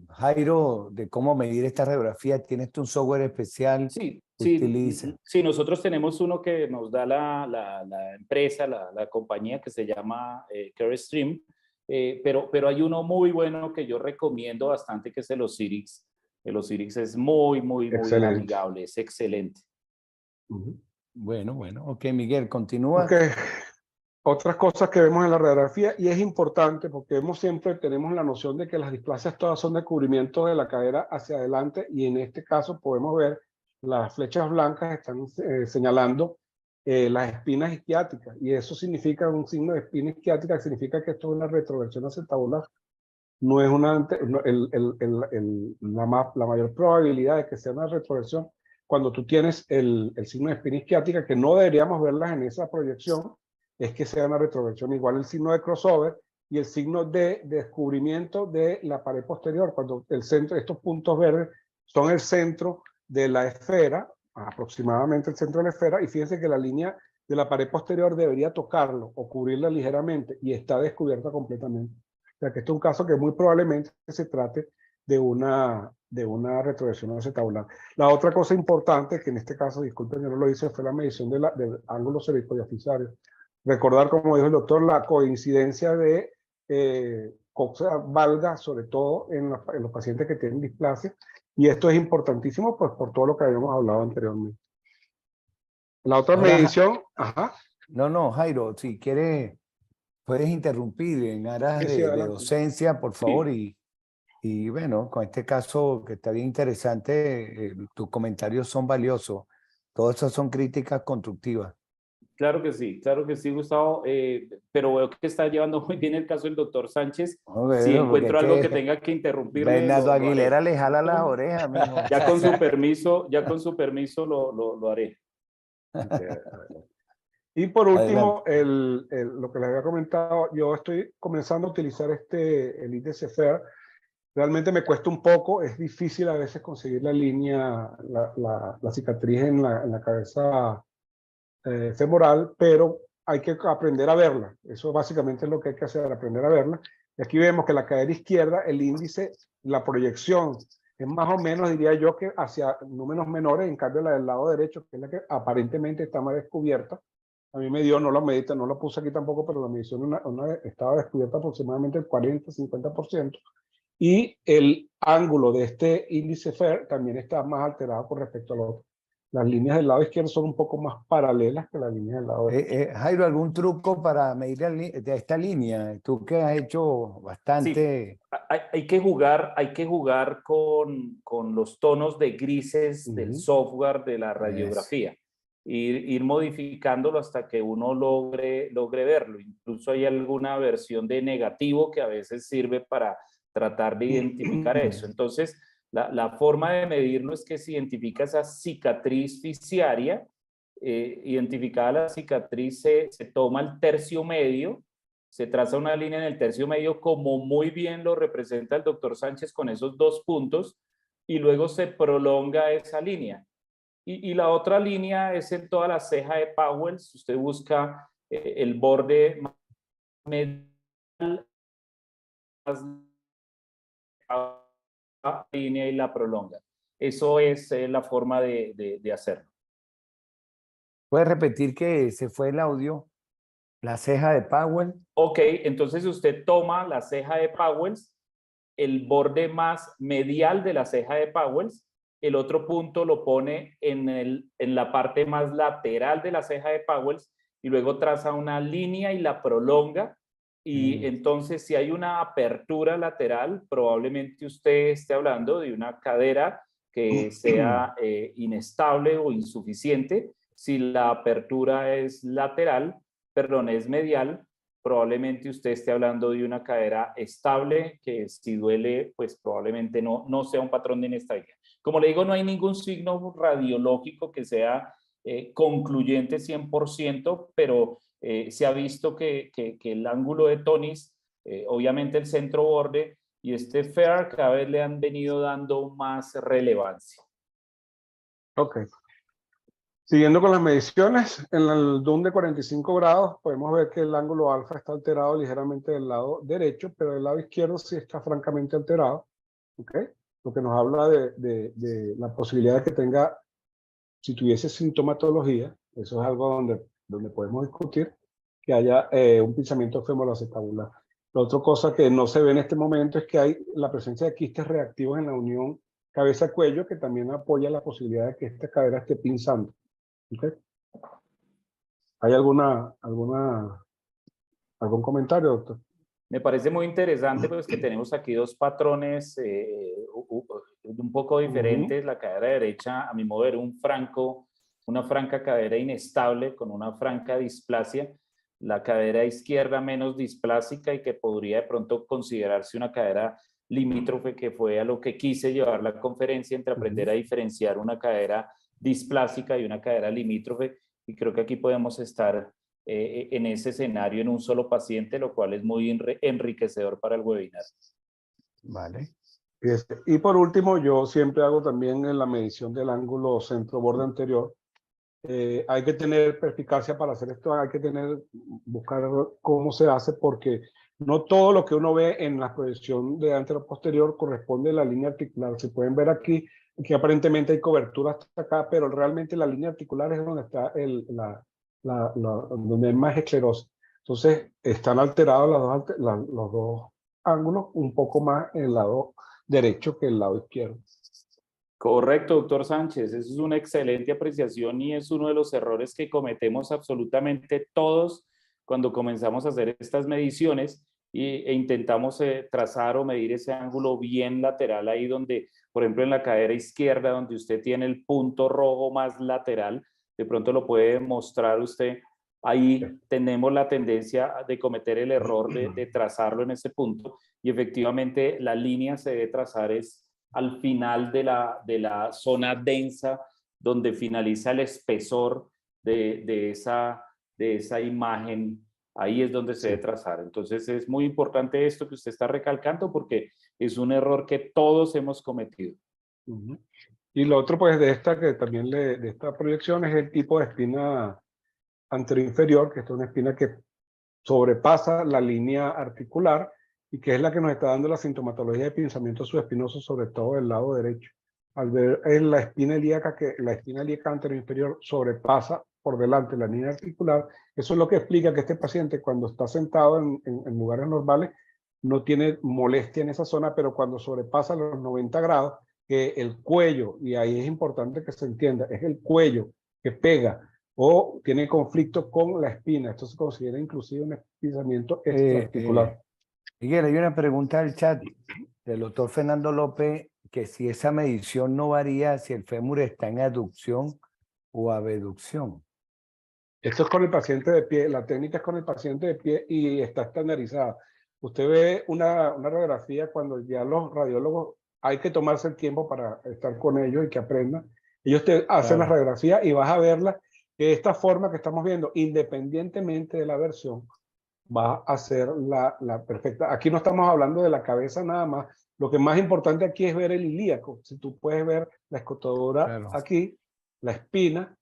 Jairo, de cómo medir esta radiografía? ¿Tienes tú un software especial Sí, que sí, utiliza? sí, nosotros tenemos uno que nos da la empresa, la compañía que se llama CareStream, pero hay uno muy bueno que yo recomiendo bastante, que es el Osirix. El Osirix es muy Excelente. amigable, es excelente. Bueno, ok, Miguel, continúa. Ok. Otras cosas que vemos en la radiografía, y es importante porque siempre tenemos la noción de que las displasias todas son de cubrimiento de la cadera hacia adelante, y en este caso podemos ver las flechas blancas están señalando las espinas isquiáticas, y eso significa un signo de espina isquiática, significa que esto es una retroversión acetabular. No es la mayor probabilidad de que sea una retroversión cuando tú tienes el signo de espina isquiática, que no deberíamos verlas en esa proyección, es que sea una retroversión. Igual el signo de crossover y el signo de descubrimiento de la pared posterior, cuando el centro, estos puntos verdes son el centro de la esfera, aproximadamente el centro de la esfera, y fíjense que la línea de la pared posterior debería tocarlo o cubrirla ligeramente y está descubierta completamente. O sea que este es un caso que muy probablemente se trate de una retroversión acetabular. La otra cosa importante, que en este caso, disculpen que no lo hice, fue la medición del ángulo cervicodiafisario. Recordar, como dijo el doctor, la coincidencia de coxa valga, sobre todo en los pacientes que tienen displasia, y esto es importantísimo pues, por todo lo que habíamos hablado anteriormente. La otra medición, No, Jairo, si quieres, puedes interrumpir en aras sí, de docencia, por favor, y bueno, con este caso que está bien interesante, tus comentarios son valiosos. Todas esas son críticas constructivas. Claro que sí, Gustavo, pero veo que está llevando muy bien el caso del doctor Sánchez. Bueno, Si encuentro algo que que tenga que interrumpirle, Bernardo lo haré. Aguilera le jala las orejas, mijo. Ya con su permiso lo haré. Y por último, lo que les había comentado, yo estoy comenzando a utilizar el índice FAIR. Realmente me cuesta un poco, es difícil a veces conseguir la línea, la cicatriz en la cabeza femoral, pero hay que aprender a verla. Eso básicamente es lo que hay que hacer, aprender a verla. Y aquí vemos que la cadera izquierda, el índice, la proyección, es más o menos, diría yo, que hacia números menores, en cambio la del lado derecho, que es la que aparentemente está más descubierta. A mí me dio, no lo puse aquí tampoco, pero la medición estaba descubierta aproximadamente el 40-50%. Y el ángulo de este índice FAIR también está más alterado con respecto al otro. Las líneas del lado izquierdo son un poco más paralelas que las líneas del lado derecho. Jairo, ¿algún truco para medir esta línea? Tú que has hecho bastante... Sí, hay que jugar con los tonos de grises del software de la radiografía. Ir modificándolo hasta que uno logre verlo. Incluso hay alguna versión de negativo que a veces sirve para tratar de identificar eso. Entonces, la forma de medirlo es que se identifica esa cicatriz fisiaria. Identificada la cicatriz, se toma el tercio medio, se traza una línea en el tercio medio, como muy bien lo representa el doctor Sánchez con esos 2 puntos, y luego se prolonga esa línea. Y la otra línea es en toda la ceja de Powell. Si usted busca el borde medial, la línea y la prolonga. Eso es la forma de hacerlo. ¿Puedes repetir que se fue el audio? La ceja de Powell. Ok, entonces usted toma la ceja de Powell, el borde más medial de la ceja de Powell, el otro punto lo pone en la parte más lateral de la ceja de Powell y luego traza una línea y la prolonga Y entonces, si hay una apertura lateral, probablemente usted esté hablando de una cadera que sea inestable o insuficiente. Si la apertura es lateral, perdón, es medial, probablemente usted esté hablando de una cadera estable, que si duele, pues probablemente no sea un patrón de inestabilidad. Como le digo, no hay ningún signo radiológico que sea concluyente 100%, pero se ha visto que el ángulo de Tonis, obviamente el centro borde y este FAIR cada vez le han venido dando más relevancia. Ok. Siguiendo con las mediciones, en el DUN de 45 grados podemos ver que el ángulo alfa está alterado ligeramente del lado derecho, pero del lado izquierdo sí está francamente alterado. ¿Okay? Lo que nos habla de la posibilidad de que tenga, si tuviese sintomatología, eso es algo donde podemos discutir, que haya un pinzamiento femoroacetabular. La otra cosa que no se ve en este momento es que hay la presencia de quistes reactivos en la unión cabeza-cuello, que también apoya la posibilidad de que esta cadera esté pinzando. ¿Okay? ¿Hay algún comentario, doctor? Me parece muy interesante pues que tenemos aquí dos patrones un poco diferentes. La cadera derecha, a mi modo de ver, una franca cadera inestable con una franca displasia. La cadera izquierda menos displásica y que podría de pronto considerarse una cadera limítrofe, que fue a lo que quise llevar la conferencia, entre aprender a diferenciar una cadera displásica y una cadera limítrofe. Y creo que aquí podemos estar en ese escenario en un solo paciente, lo cual es muy enriquecedor para el webinar. Vale. Y por último, yo siempre hago también en la medición del ángulo centro-borde anterior. Hay que tener perspicacia para hacer esto, hay que buscar cómo se hace, porque no todo lo que uno ve en la proyección de antero-posterior corresponde a la línea articular. Se pueden ver aquí que aparentemente hay cobertura hasta acá, pero realmente la línea articular es donde está donde hay más esclerosis. Entonces, están alterados los dos ángulos un poco más en el lado derecho que el lado izquierdo. Correcto, doctor Sánchez. Eso es una excelente apreciación y es uno de los errores que cometemos absolutamente todos cuando comenzamos a hacer estas mediciones e intentamos trazar o medir ese ángulo bien lateral ahí donde, por ejemplo, en la cadera izquierda, donde usted tiene el punto rojo más lateral, de pronto lo puede mostrar usted. Ahí tenemos la tendencia de cometer el error de trazarlo en ese punto y efectivamente la línea se debe trazar al final de la zona densa, donde finaliza el espesor de esa imagen. Ahí es donde se debe trazar. Entonces es muy importante esto que usted está recalcando, porque es un error que todos hemos cometido. Y lo otro, pues, de esta proyección es el tipo de espina anteroinferior, que es una espina que sobrepasa la línea articular y que es la que nos está dando la sintomatología de pinzamiento subespinoso, sobre todo del lado derecho. Al ver la espina ilíaca, que la espina ilíaca anteroinferior sobrepasa por delante la línea articular, eso es lo que explica que este paciente, cuando está sentado en lugares normales, no tiene molestia en esa zona, pero cuando sobrepasa los 90 grados, que el cuello, y ahí es importante que se entienda, es el cuello que pega o tiene conflicto con la espina. Esto se considera inclusive un pinzamiento extraarticular. Miguel, hay una pregunta del chat del doctor Fernando López, que si esa medición no varía si el fémur está en aducción o abducción. Esto es con el paciente de pie, la técnica es con el paciente de pie y está estandarizada. Usted ve una radiografía cuando ya los radiólogos, hay que tomarse el tiempo para estar con ellos y que aprendan. Ellos te hacen la radiografía y vas a verla, que esta forma que estamos viendo, independientemente de la versión, va a ser la perfecta. Aquí no estamos hablando de la cabeza nada más. Lo que más importante aquí es ver el ilíaco. Si tú puedes ver la escotadura aquí, la espina,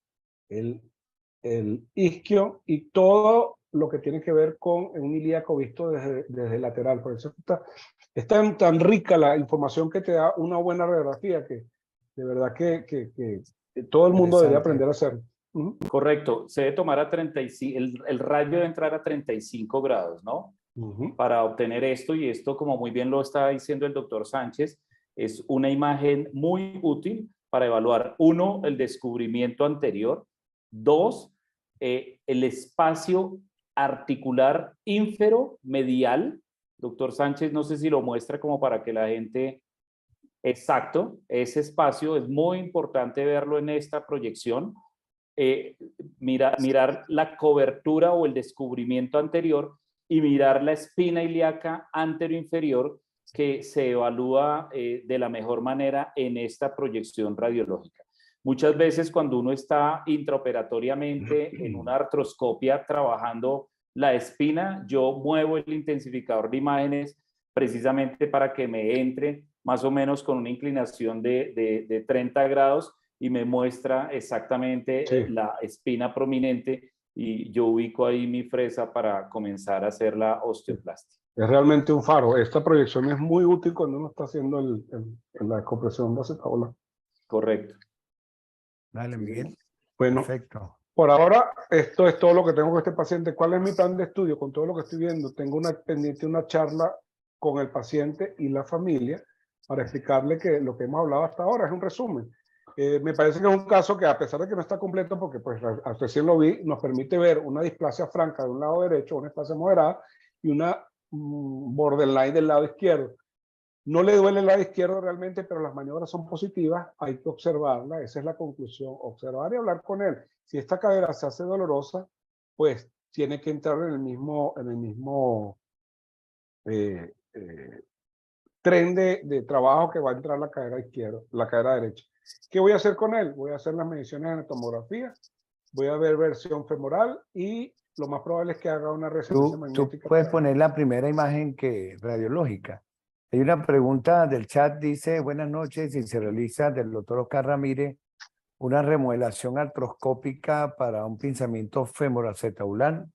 el isquio y todo lo que tiene que ver con un ilíaco visto desde lateral. Por eso es tan rica la información que te da una buena radiografía, que de verdad que todo el mundo debería aprender a hacerlo. Correcto, se debe tomar a 35, el rayo debe entrar a 35 grados, ¿no? Para obtener esto, y esto, como muy bien lo está diciendo el doctor Sánchez, es una imagen muy útil para evaluar, uno, el descubrimiento anterior, dos, el espacio articular ínfero-medial. Doctor Sánchez, no sé si lo muestra como para que la gente... Exacto, ese espacio es muy importante verlo en esta proyección. Mirar la cobertura o el descubrimiento anterior y mirar la espina ilíaca anteroinferior que se evalúa de la mejor manera en esta proyección radiológica. Muchas veces cuando uno está intraoperatoriamente en una artroscopia trabajando la espina, yo muevo el intensificador de imágenes precisamente para que me entre más o menos con una inclinación de 30 grados y me muestra exactamente la espina prominente y yo ubico ahí mi fresa para comenzar a hacer la osteoplastia. Es realmente un faro. Esta proyección es muy útil cuando uno está haciendo la compresión de acetábulo. Correcto. Dale, Miguel. Bueno, Perfecto. por ahora esto es todo lo que tengo con este paciente. ¿Cuál es mi plan de estudio? Con todo lo que estoy viendo, tengo pendiente una charla con el paciente y la familia para explicarle que lo que hemos hablado hasta ahora es un resumen. Me parece que es un caso que, a pesar de que no está completo, porque pues recién lo vi, nos permite ver una displasia franca de un lado derecho, una displasia moderada y una borderline del lado izquierdo. No le duele el lado izquierdo realmente, pero las maniobras son positivas, hay que observarla, esa es la conclusión, observar y hablar con él. Si esta cadera se hace dolorosa, pues tiene que entrar en el mismo tren de trabajo que va a entrar la cadera izquierda, la cadera derecha. ¿Qué voy a hacer con él? Voy a hacer las mediciones de tomografía, voy a ver versión femoral y lo más probable es que haga una resonancia Tú magnética. puedes poner la primera imagen radiológica. Hay una pregunta del chat, dice, buenas noches, si se realiza del doctor Oscar Ramírez una remodelación artroscópica para un pinzamiento femoroacetabular,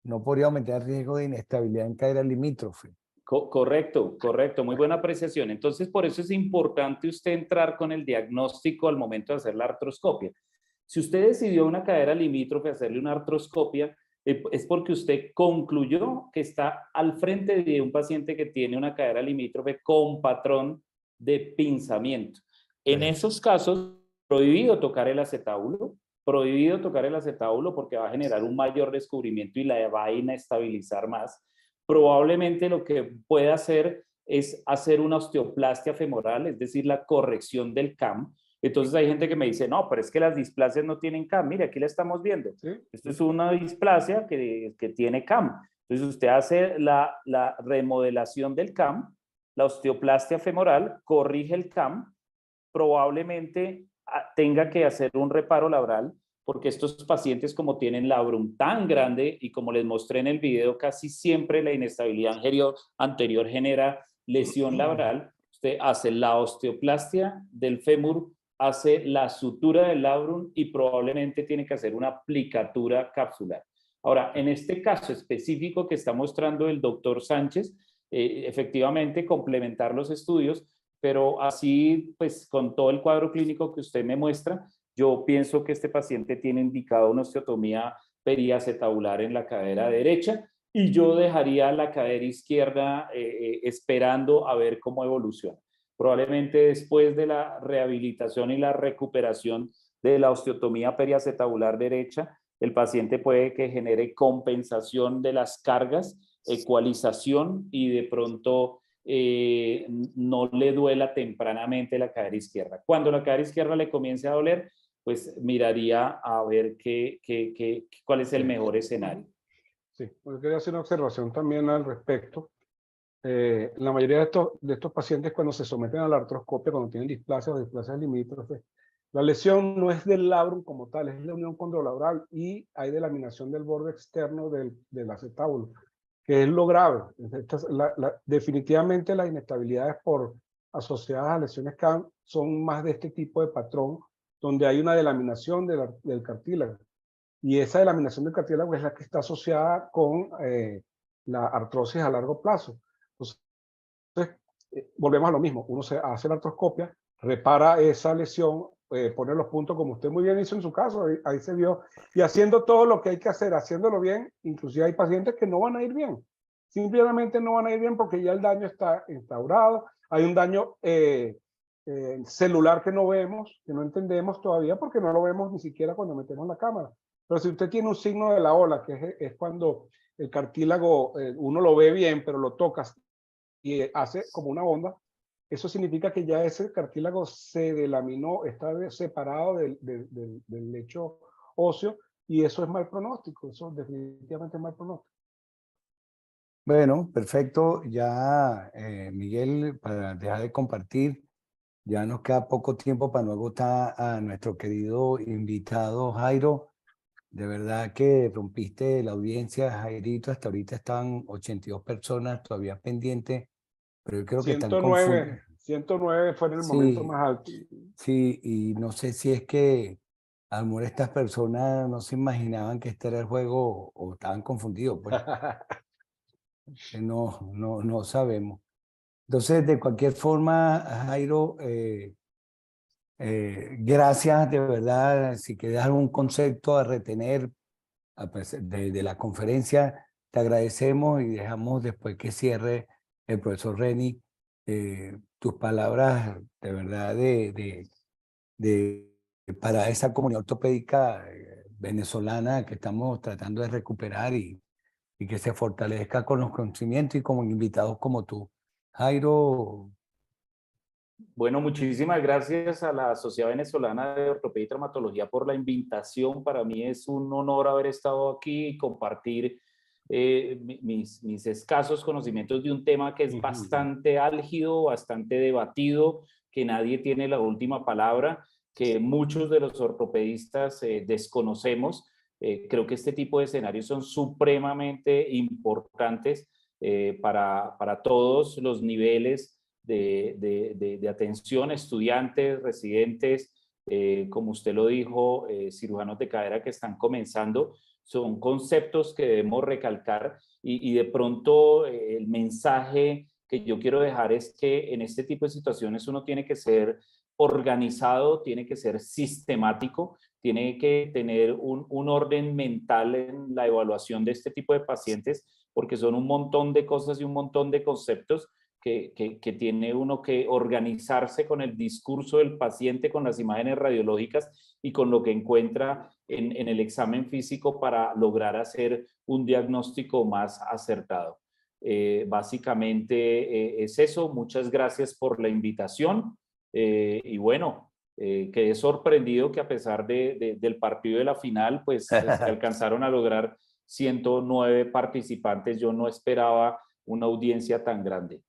¿no podría aumentar el riesgo de inestabilidad en cadera limítrofe? Correcto, correcto, muy buena apreciación. Entonces, por eso es importante usted entrar con el diagnóstico al momento de hacer la artroscopia. Si usted decidió una cadera limítrofe hacerle una artroscopia, es porque usted concluyó que está al frente de un paciente que tiene una cadera limítrofe con patrón de pinzamiento. En esos casos, prohibido tocar el acetábulo porque va a generar un mayor descubrimiento y la va a inestabilizar más. Probablemente lo que pueda hacer es hacer una osteoplastia femoral, es decir, la corrección del CAM. Entonces hay gente que me dice, no, pero es que las displasias no tienen CAM. Mire, aquí la estamos viendo. ¿Sí? Esto es una displasia que tiene CAM. Entonces usted hace la remodelación del CAM, la osteoplastia femoral, corrige el CAM, probablemente tenga que hacer un reparo labral, porque estos pacientes, como tienen labrum tan grande y como les mostré en el video, casi siempre la inestabilidad anterior genera lesión labral. Usted hace la osteoplastia del fémur, hace la sutura del labrum y probablemente tiene que hacer una aplicatura capsular. Ahora, en este caso específico que está mostrando el doctor Sánchez, efectivamente complementar los estudios, pero así, pues con todo el cuadro clínico que usted me muestra, yo pienso que este paciente tiene indicado una osteotomía periacetabular en la cadera derecha y yo dejaría la cadera izquierda esperando a ver cómo evoluciona. Probablemente después de la rehabilitación y la recuperación de la osteotomía periacetabular derecha, el paciente puede que genere compensación de las cargas, ecualización y de pronto no le duela tempranamente la cadera izquierda. Cuando la cadera izquierda le comience a doler, pues miraría a ver cuál es el mejor escenario. Sí, yo quería hacer una observación también al respecto. La mayoría de estos pacientes, cuando se someten a la artroscopia, cuando tienen displasias o displasias limítrofes, la lesión no es del labrum como tal, es la unión condrolabral y hay delaminación del borde externo del acetábulo, que es lo grave. Definitivamente las inestabilidades asociadas a lesiones CAM son más de este tipo de patrón, donde hay una delaminación del cartílago. Y esa delaminación del cartílago es la que está asociada con la artrosis a largo plazo. Entonces, volvemos a lo mismo. Uno se hace la artroscopia, repara esa lesión, pone los puntos como usted muy bien hizo en su caso, ahí se vio, y haciendo todo lo que hay que hacer, haciéndolo bien. Inclusive hay pacientes que no van a ir bien, simplemente no van a ir bien porque ya el daño está instaurado, hay un daño celular que no vemos, que no entendemos todavía porque no lo vemos ni siquiera cuando metemos la cámara, Pero si usted tiene un signo de la ola, que es cuando el cartílago, uno lo ve bien, pero lo tocas y hace como una onda, eso significa que ya ese cartílago se delaminó, está separado del lecho óseo, y eso es mal pronóstico, eso definitivamente es mal pronóstico. Bueno, perfecto. Ya, Miguel, para dejar de compartir, ya nos queda poco tiempo para luego estar a nuestro querido invitado Jairo. De verdad que rompiste la audiencia, Jairito. Hasta ahorita están 82 personas todavía pendientes, pero yo creo que están 109, 109 fue en el momento Sí, más alto. sí, y no sé si es que a lo mejor estas personas no se imaginaban que este era el juego o estaban confundidos, pues que no sabemos. Entonces, de cualquier forma, Jairo, gracias de verdad. Si quieres algún concepto a retener de la conferencia, te agradecemos y dejamos después que cierre el profesor Reni tus palabras de verdad para esa comunidad ortopédica venezolana que estamos tratando de recuperar y que se fortalezca con los conocimientos y con invitados como tú. Jairo. Bueno, muchísimas gracias a la Sociedad Venezolana de Ortopedia y Traumatología por la invitación. Para mí es un honor haber estado aquí y compartir mis escasos conocimientos de un tema que es bastante álgido, bastante debatido, que nadie tiene la última palabra, que muchos de los ortopedistas desconocemos. Creo que este tipo de escenarios son supremamente importantes para todos los niveles de atención, estudiantes, residentes, como usted lo dijo, cirujanos de cadera que están comenzando. Son conceptos que debemos recalcar y de pronto el mensaje que yo quiero dejar es que en este tipo de situaciones uno tiene que ser organizado, tiene que ser sistemático, tiene que tener un orden mental en la evaluación de este tipo de pacientes, porque son un montón de cosas y un montón de conceptos que tiene uno que organizarse con el discurso del paciente, con las imágenes radiológicas y con lo que encuentra en el examen físico para lograr hacer un diagnóstico más acertado. Básicamente es eso. Muchas gracias por la invitación y bueno, quedé sorprendido que a pesar del partido de la final, pues se alcanzaron a lograr 109 participantes. Yo no esperaba una audiencia tan grande.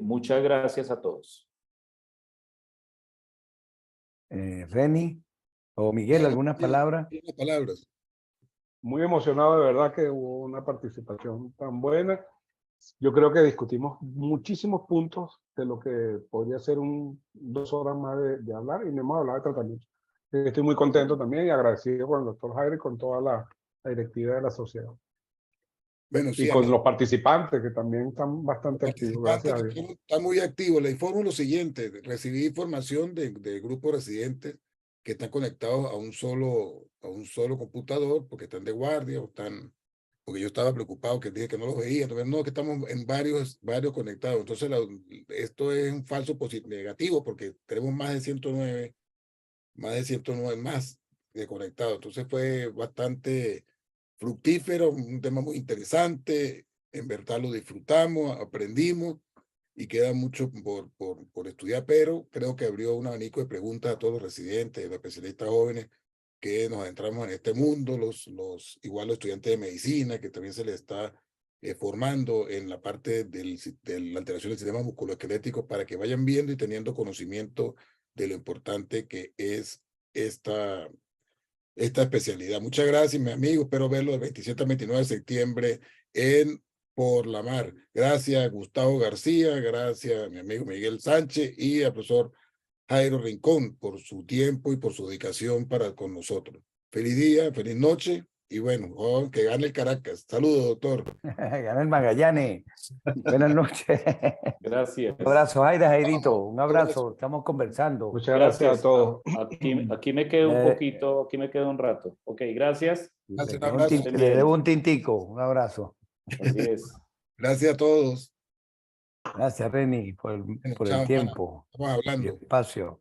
Muchas gracias a todos. Reni o Miguel, ¿algunas palabras? Unas palabras. Muy emocionado, de verdad que hubo una participación tan buena. Yo creo que discutimos muchísimos puntos de lo que podría ser 2 horas más de hablar, y no hemos hablado de tratamiento. Estoy muy contento también y agradecido con el doctor Jairo y con toda la directiva de la sociedad. Bueno, sí, Y con los participantes que también están bastante activos, gracias a Dios. Está muy activo. Le informo lo siguiente: recibí información de grupos residentes que están conectados a un solo computador porque están de guardia o están, porque yo estaba preocupado que dije que no los veía. Entonces, no, que estamos en varios conectados. Entonces, esto es un falso negativo porque tenemos más de 109 más de conectados. Entonces, fue bastante fructífero, un tema muy interesante. En verdad lo disfrutamos, aprendimos y queda mucho por estudiar, pero creo que abrió un abanico de preguntas a todos los residentes, los especialistas jóvenes que nos adentramos en este mundo, igual los estudiantes de medicina, que también se les está formando en la parte de la alteración del sistema musculoesquelético para que vayan viendo y teniendo conocimiento de lo importante que es esta especialidad. Muchas gracias, mi amigo. Espero verlo el 27 al 29 de septiembre en Por la Mar. Gracias, Gustavo García. Gracias, mi amigo Miguel Sánchez y al profesor Jairo Rincón por su tiempo y por su dedicación con nosotros. Feliz día, feliz noche y bueno, que gane el Caracas. Saludos, doctor. Gana el Magallanes. Buenas noches. Gracias. Un abrazo, Jairito. Un abrazo. Estamos conversando. Muchas gracias a todos. Aquí me quedo un poquito, aquí me quedo un rato. Ok, gracias. Le debo un tintico. Un abrazo. Así es. Gracias a todos. Gracias, Reni, por el Chao, tiempo estamos hablando. y espacio.